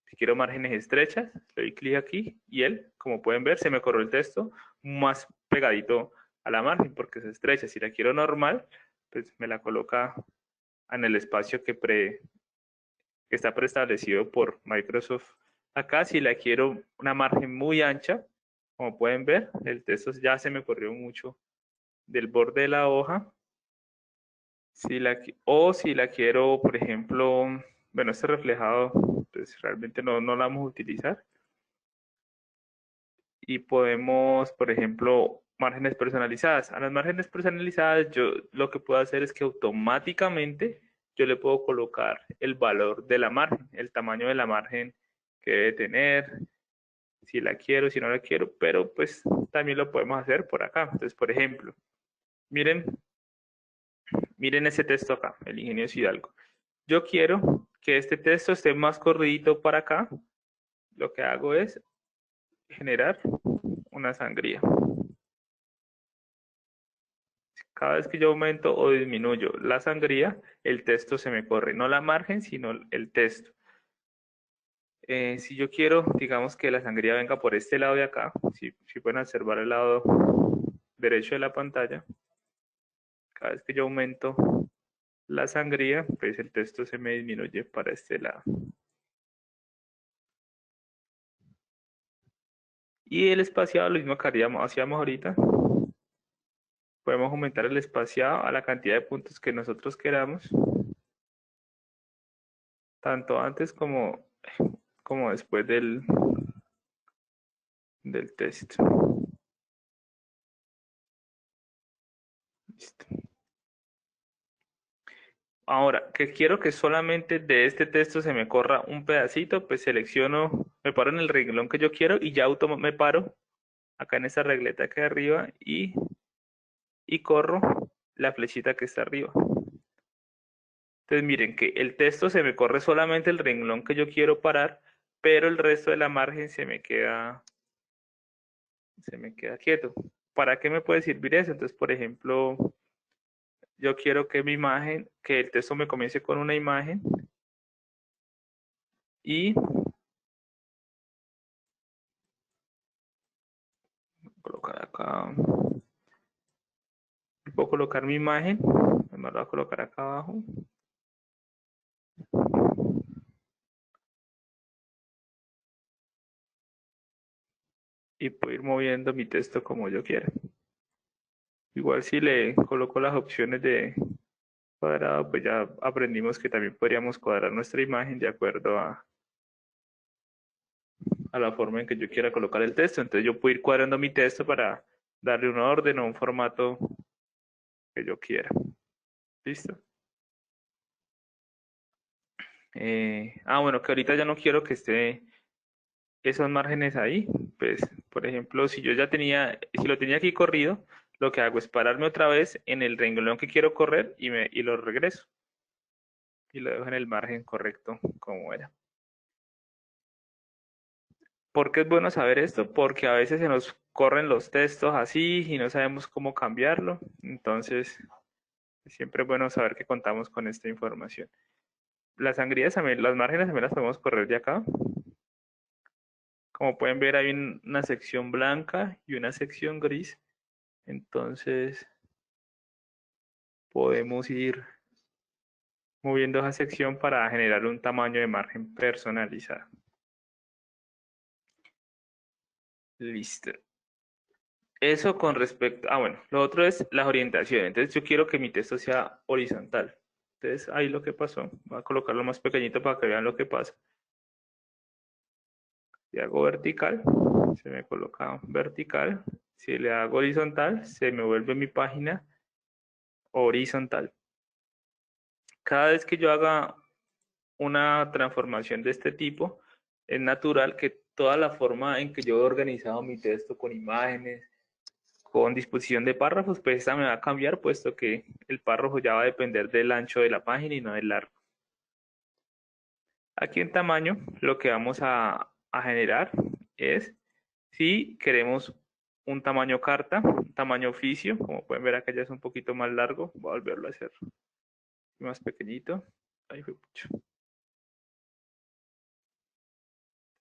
si quiero márgenes estrechas, le doy clic aquí y él, como pueden ver, se me corrió el texto más pegadito a la margen porque es estrecha. Si la quiero normal, pues me la coloca en el espacio que está preestablecido por Microsoft. Acá, si la quiero una margen muy ancha, como pueden ver, el texto ya se me corrió mucho del borde de la hoja. O si la quiero, por ejemplo, bueno, este reflejado, pues realmente no la vamos a utilizar. Y podemos, por ejemplo, márgenes personalizadas. A las márgenes personalizadas, yo lo que puedo hacer es que automáticamente yo le puedo colocar el valor de la margen, el tamaño de la margen que debe tener, si la quiero, si no la quiero, pero pues también lo podemos hacer por acá. Entonces, por ejemplo, miren Miren ese texto acá, el ingenio Hidalgo. Yo quiero que este texto esté más corridito para acá. Lo que hago es generar una sangría. Cada vez que yo aumento o disminuyo la sangría, el texto se me corre, no la margen, sino el texto. Si yo quiero, digamos que la sangría venga por este lado de acá, si pueden observar el lado derecho de la pantalla, cada vez que yo aumento la sangría, pues el texto se me disminuye para este lado. Y el espaciado, lo mismo que hacíamos ahorita, podemos aumentar el espaciado a la cantidad de puntos que nosotros queramos, tanto antes como después del texto. Listo. Ahora, que quiero que solamente de este texto se me corra un pedacito, pues selecciono, me paro en el renglón que yo quiero y ya me paro acá en esta regleta que hay arriba y corro la flechita que está arriba. Entonces miren que el texto se me corre solamente el renglón que yo quiero parar, pero el resto de la margen se me queda quieto. ¿Para qué me puede servir eso? Entonces, por ejemplo, yo quiero que mi imagen, que el texto me comience con una imagen y colocar acá, puedo colocar mi imagen, me la voy a colocar acá abajo. Y puedo ir moviendo mi texto como yo quiera. Igual si le coloco las opciones de cuadrado, pues ya aprendimos que también podríamos cuadrar nuestra imagen de acuerdo a la forma en que yo quiera colocar el texto. Entonces yo puedo ir cuadrando mi texto para darle un orden o un formato que yo quiera. ¿Listo? Bueno, que ahorita ya no quiero que esté esos márgenes ahí. Pues, por ejemplo, si lo tenía aquí corrido, lo que hago es pararme otra vez en el renglón que quiero correr y lo regreso. Y lo dejo en el margen correcto como era. ¿Por qué es bueno saber esto? Porque a veces se nos corren los textos así y no sabemos cómo cambiarlo. Entonces, siempre es bueno saber que contamos con esta información. Las sangrías también, las márgenes también las podemos correr de acá. Como pueden ver, hay una sección blanca y una sección gris. Entonces, podemos ir moviendo esa sección para generar un tamaño de margen personalizado. Listo. Eso con respecto, bueno, lo otro es las orientaciones. Entonces yo quiero que mi texto sea horizontal. Entonces ahí lo que pasó, voy a colocarlo más pequeñito para que vean lo que pasa. Si hago vertical, se me coloca vertical. Si le hago horizontal, se me vuelve mi página horizontal. Cada vez que yo haga una transformación de este tipo, es natural que toda la forma en que yo he organizado mi texto con imágenes, con disposición de párrafos, pues esta me va a cambiar, puesto que el párrafo ya va a depender del ancho de la página y no del largo. Aquí en tamaño, lo que vamos a generar es si queremos un tamaño carta, un tamaño oficio, como pueden ver acá ya es un poquito más largo, voy a volverlo a hacer más pequeñito. Ahí fue mucho.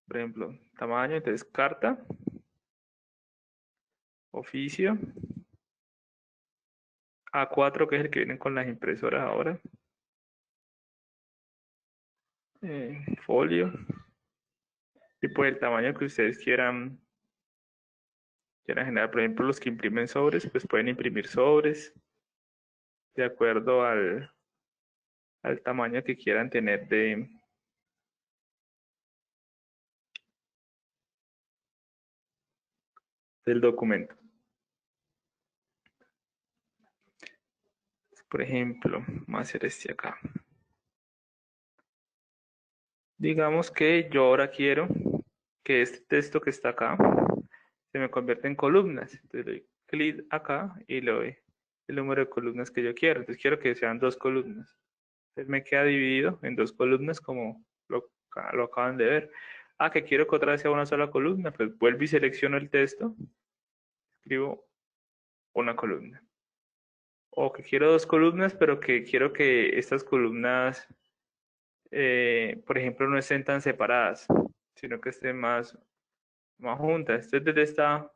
Por ejemplo, tamaño, entonces carta, oficio, A4, que es el que vienen con las impresoras ahora, folio, y pues el tamaño que ustedes quieran generar. Por ejemplo, los que imprimen sobres, pues pueden imprimir sobres de acuerdo al tamaño que quieran tener del documento. Por ejemplo, vamos a hacer este acá. Digamos que yo ahora quiero que este texto que está acá se me convierta en columnas. Entonces le doy clic acá y le doy el número de columnas que yo quiero. Entonces quiero que sean 2 columnas. Entonces me queda dividido en 2 columnas como lo acaban de ver. Ah, que quiero que otra vez sea una sola columna, pues vuelvo y selecciono el texto, escribo una columna. O que quiero 2 columnas, pero que quiero que estas columnas, por ejemplo, no estén tan separadas, sino que estén más juntas. Entonces desde esta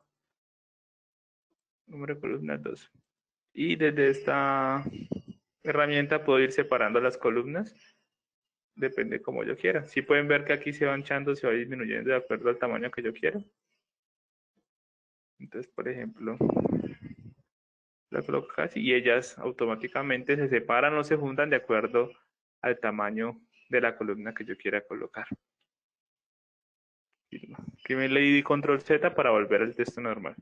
número de columnas 2. Y desde esta herramienta puedo ir separando las columnas, depende como yo quiera. Si pueden ver que aquí se va anchando, se va disminuyendo de acuerdo al tamaño que yo quiero. Entonces, por ejemplo, la colocas y ellas automáticamente se separan o se juntan de acuerdo al tamaño de la columna que yo quiera colocar. Aquí me le di control Z para volver al texto normal.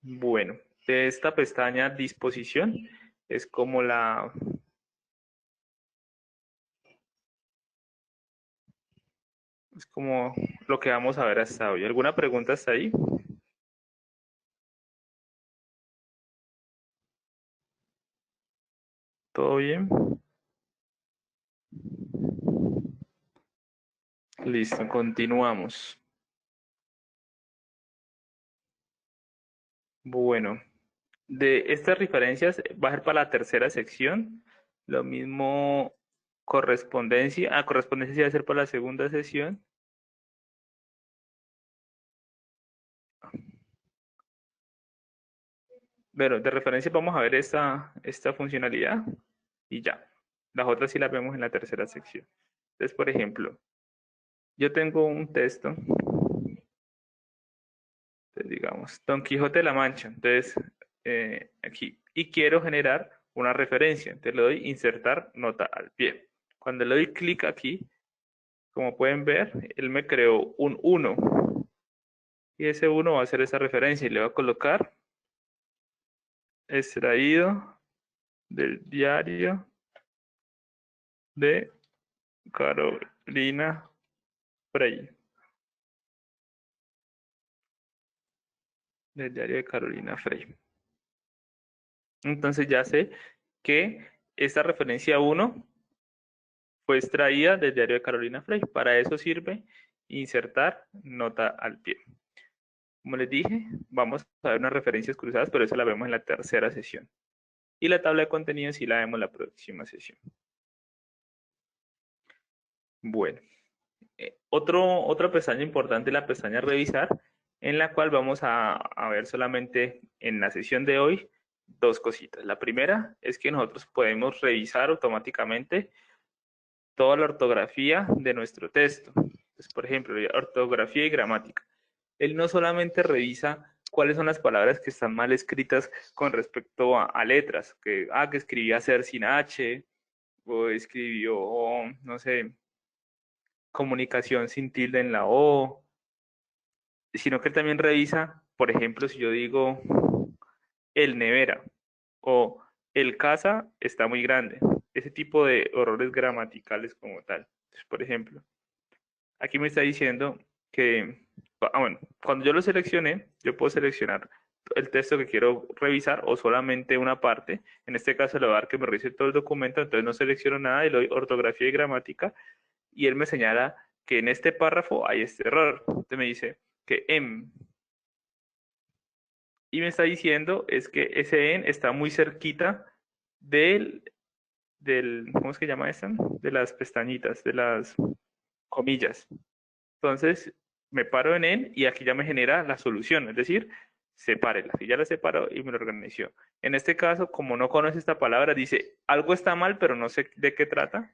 Bueno, de esta pestaña disposición es como es como lo que vamos a ver hasta hoy. ¿Alguna pregunta hasta ahí? ¿Todo bien? Listo, continuamos. Bueno, de estas referencias va a ser para la tercera sección. Lo mismo correspondencia. Correspondencia va a ser para la segunda sesión. Pero de referencia vamos a ver esta funcionalidad y ya. Las otras sí las vemos en la tercera sección. Entonces, por ejemplo, yo tengo un texto, entonces, digamos, Don Quijote de la Mancha. Entonces, aquí, y quiero generar una referencia. Entonces le doy insertar nota al pie. Cuando le doy clic aquí, como pueden ver, él me creó un 1. Y ese 1 va a ser esa referencia y le voy a colocar extraído del diario de Carolina Frey. Del diario de Carolina Frey. Entonces ya sé que esta referencia 1 fue extraída del diario de Carolina Frey. Para eso sirve insertar nota al pie. Como les dije, vamos a ver unas referencias cruzadas, pero eso la vemos en la tercera sesión. Y la tabla de contenidos sí la vemos en la próxima sesión. Bueno, otra pestaña importante es la pestaña revisar, en la cual vamos a ver solamente en la sesión de hoy 2 cositas. La primera es que nosotros podemos revisar automáticamente toda la ortografía de nuestro texto. Entonces, por ejemplo, ortografía y gramática. Él no solamente revisa cuáles son las palabras que están mal escritas con respecto a letras, que escribía ser sin H, o escribió, no sé, comunicación sin tilde en la O, sino que él también revisa, por ejemplo, si yo digo el nevera o el casa está muy grande, ese tipo de errores gramaticales como tal. Entonces, por ejemplo, aquí me está diciendo que, bueno, cuando yo lo seleccioné, yo puedo seleccionar el texto que quiero revisar o solamente una parte. En este caso le voy a dar que me revise todo el documento, entonces no selecciono nada y le doy ortografía y gramática y él me señala que en este párrafo hay este error. Entonces me dice que y me está diciendo es que ese en está muy cerquita del ¿cómo es que llama esta? De las pestañitas, de las comillas. Entonces, me paro en y aquí ya me genera la solución, es decir, sepárela. Y ya la separó y me lo organizó. En este caso, como no conoce esta palabra, dice, algo está mal, pero no sé de qué trata.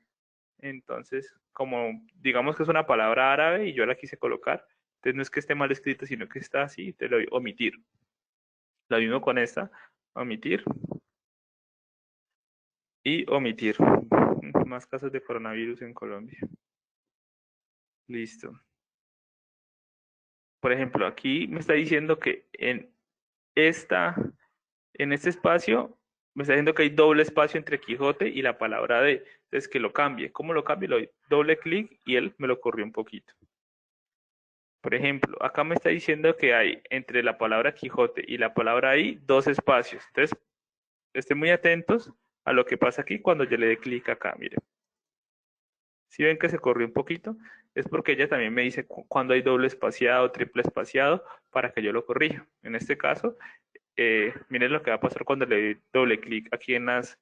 Entonces, como digamos que es una palabra árabe y yo la quise colocar, entonces no es que esté mal escrito, sino que está así, te lo doy omitir. Lo mismo con esta, omitir y omitir. Más casos de coronavirus en Colombia. Listo. Por ejemplo, aquí me está diciendo que en este espacio me está diciendo que hay doble espacio entre Quijote y la palabra de. Entonces que lo cambie. ¿Cómo lo cambie? Le doy doble clic y él me lo corrió un poquito. Por ejemplo, acá me está diciendo que hay entre la palabra Quijote y la palabra ahí 2 espacios. Entonces, estén muy atentos a lo que pasa aquí cuando yo le dé clic acá, miren. Si ven que se corrió un poquito, es porque ella también me dice cuando hay doble espaciado, triple espaciado, para que yo lo corrija. En este caso, miren lo que va a pasar cuando le doy doble clic aquí en las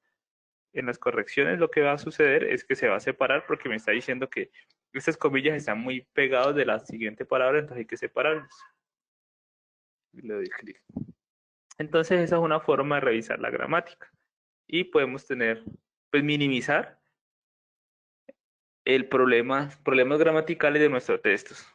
correcciones. Lo que va a suceder es que se va a separar porque me está diciendo que estas comillas están muy pegados de la siguiente palabra, entonces hay que separarlos. Y le doy clic. Entonces esa es una forma de revisar la gramática. Y podemos tener, pues minimizar problemas gramaticales de nuestros textos.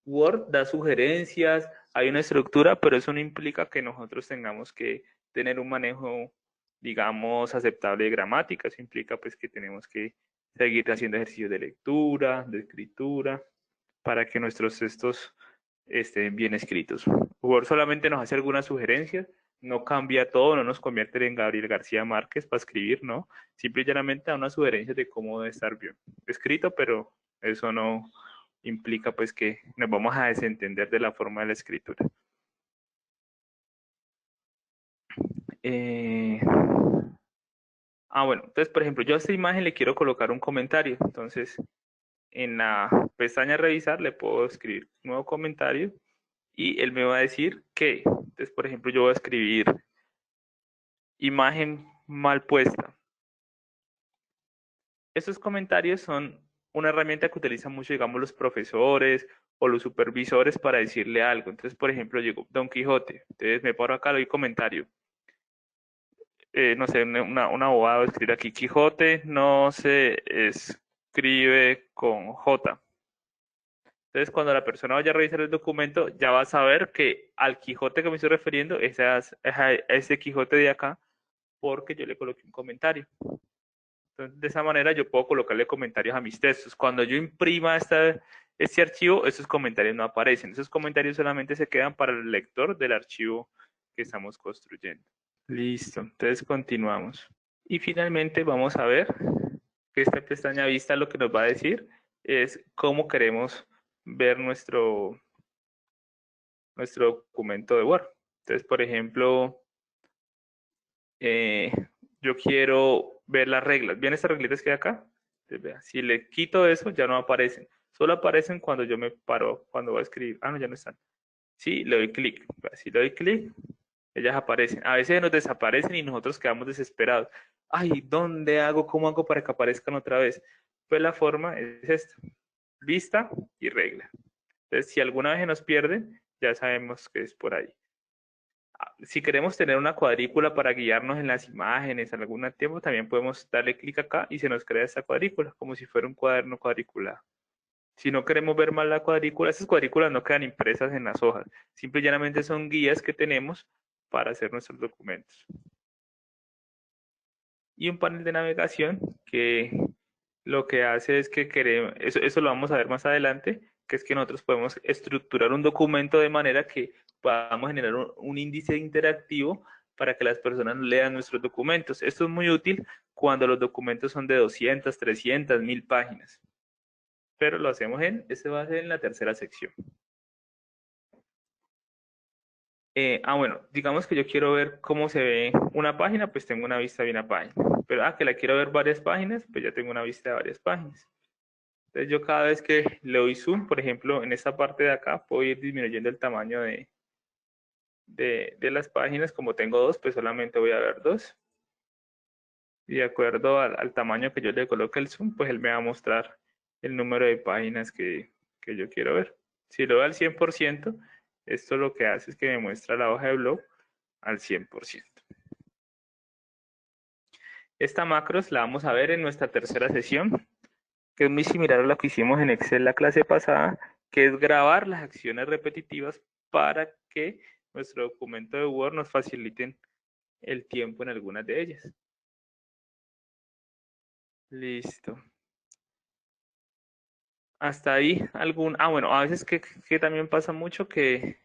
Word da sugerencias, hay una estructura, pero eso no implica que nosotros tengamos que tener un manejo, digamos, aceptable de gramática. Eso implica pues que tenemos que seguir haciendo ejercicios de lectura, de escritura, para que nuestros textos estén bien escritos. Word solamente nos hace algunas sugerencias, no cambia todo, no nos convierte en Gabriel García Márquez para escribir, ¿no? Simple y llanamente da una sugerencia de cómo debe estar bien escrito, pero eso no implica pues que nos vamos a desentender de la forma de la escritura. Bueno, entonces por ejemplo, yo a esta imagen le quiero colocar un comentario, entonces en la pestaña revisar le puedo escribir un nuevo comentario y él me va a decir que, entonces por ejemplo yo voy a escribir imagen mal puesta. Estos comentarios son una herramienta que utilizan mucho, digamos, los profesores o los supervisores para decirle algo. Entonces, por ejemplo, llegó Don Quijote. Entonces me paro acá, le doy comentario. No sé, una bobada va a escribir aquí. Quijote no se escribe con J. Entonces, cuando la persona vaya a revisar el documento, ya va a saber que al Quijote que me estoy refiriendo es a ese Quijote de acá, porque yo le coloqué un comentario. Entonces, de esa manera yo puedo colocarle comentarios a mis textos. Cuando yo imprima este archivo, esos comentarios no aparecen. Esos comentarios solamente se quedan para el lector del archivo que estamos construyendo. Listo, entonces continuamos. Y finalmente vamos a ver que esta pestaña vista lo que nos va a decir es cómo queremos ver nuestro documento de Word. Entonces, por ejemplo, yo quiero ver las reglas. ¿Ven estas reglitas que hay acá? Entonces, vea, si le quito eso, ya no aparecen. Solo aparecen cuando yo me paro, cuando voy a escribir. No, ya no están. Sí, le doy clic. Si le doy clic, ellas aparecen. A veces nos desaparecen y nosotros quedamos desesperados. Ay, ¿dónde hago? ¿Cómo hago para que aparezcan otra vez? Pues la forma es esta. Vista y regla. Entonces, si alguna vez se nos pierden, ya sabemos que es por ahí. Si queremos tener una cuadrícula para guiarnos en las imágenes en algún tiempo, también podemos darle clic acá y se nos crea esta cuadrícula, como si fuera un cuaderno cuadriculado. Si no queremos ver más la cuadrícula, esas cuadrículas no quedan impresas en las hojas, simple y llanamente son guías que tenemos para hacer nuestros documentos. Y un panel de navegación que lo que hace es que queremos, eso lo vamos a ver más adelante, que es que nosotros podemos estructurar un documento de manera que podamos generar un índice interactivo para que las personas lean nuestros documentos. Esto es muy útil cuando los documentos son de 200, 300, 1000 páginas. Pero lo hacemos este va a ser en la tercera sección. Bueno, digamos que yo quiero ver cómo se ve una página, pues tengo una vista de una página. Pero que la quiero ver varias páginas, pues ya tengo una vista de varias páginas. Entonces yo cada vez que le doy zoom, por ejemplo, en esta parte de acá, puedo ir disminuyendo el tamaño de las páginas. Como tengo dos, pues solamente voy a ver dos. Y de acuerdo al tamaño que yo le coloque el zoom, pues él me va a mostrar el número de páginas que yo quiero ver. Si lo doy al 100%, esto lo que hace es que me muestra la hoja de blog al 100%. Esta macros la vamos a ver en nuestra tercera sesión, que es muy similar a lo que hicimos en Excel la clase pasada, que es grabar las acciones repetitivas para que nuestro documento de Word nos faciliten el tiempo en algunas de ellas. Listo. Hasta ahí bueno, a veces que también pasa mucho que,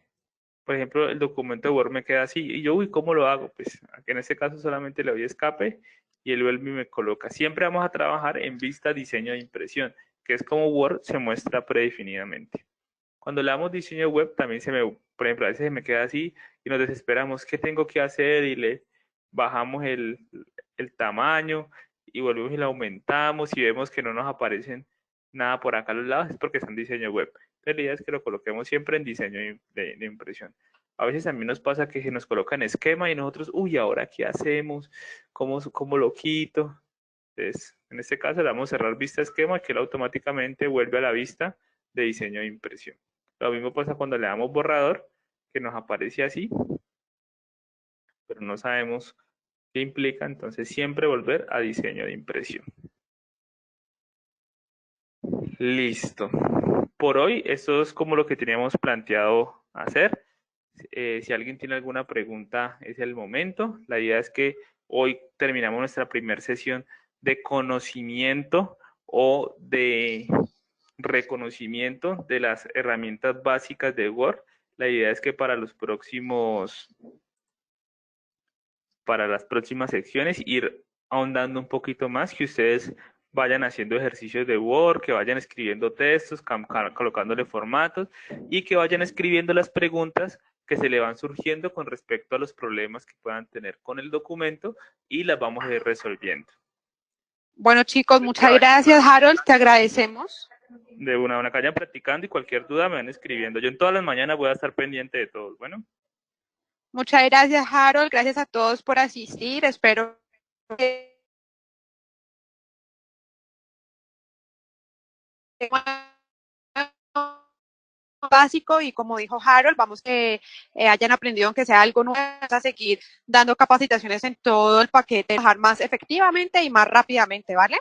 por ejemplo, el documento de Word me queda así y yo, uy, ¿cómo lo hago? Pues en este caso solamente le doy escape y él vuelve y me coloca. Siempre vamos a trabajar en vista, diseño e impresión, que es como Word se muestra predefinidamente. Cuando le damos diseño web, también por ejemplo, a veces se me queda así y nos desesperamos, ¿qué tengo que hacer? Y le bajamos el tamaño y volvemos y lo aumentamos y vemos que no nos aparecen nada por acá a los lados, es porque está en diseño web. Entonces, la idea es que lo coloquemos siempre en diseño de impresión. A veces también nos pasa que se nos coloca en esquema y nosotros, uy, ¿ahora qué hacemos? ¿Cómo lo quito? Entonces, en este caso le damos cerrar vista esquema, que él automáticamente vuelve a la vista de diseño de impresión. Lo mismo pasa cuando le damos borrador, que nos aparece así, pero no sabemos qué implica, entonces siempre volver a diseño de impresión. Listo. Por hoy, esto es como lo que teníamos planteado hacer. Si alguien tiene alguna pregunta, es el momento. La idea es que hoy terminamos nuestra primera sesión de conocimiento o de reconocimiento de las herramientas básicas de Word. La idea es que para las próximas secciones ir ahondando un poquito más, que ustedes vayan haciendo ejercicios de Word, que vayan escribiendo textos, colocándole formatos y que vayan escribiendo las preguntas que se le van surgiendo con respecto a los problemas que puedan tener con el documento y las vamos a ir resolviendo. Bueno, chicos, muchas gracias, Harold, te agradecemos. De una que vayan practicando y cualquier duda me van escribiendo. Yo en todas las mañanas voy a estar pendiente de todos. Bueno. Muchas gracias, Harold. Gracias a todos por asistir. Espero que básico y como dijo Harold, vamos que hayan aprendido aunque sea algo nuevo, a seguir dando capacitaciones en todo el paquete, trabajar más efectivamente y más rápidamente, ¿vale?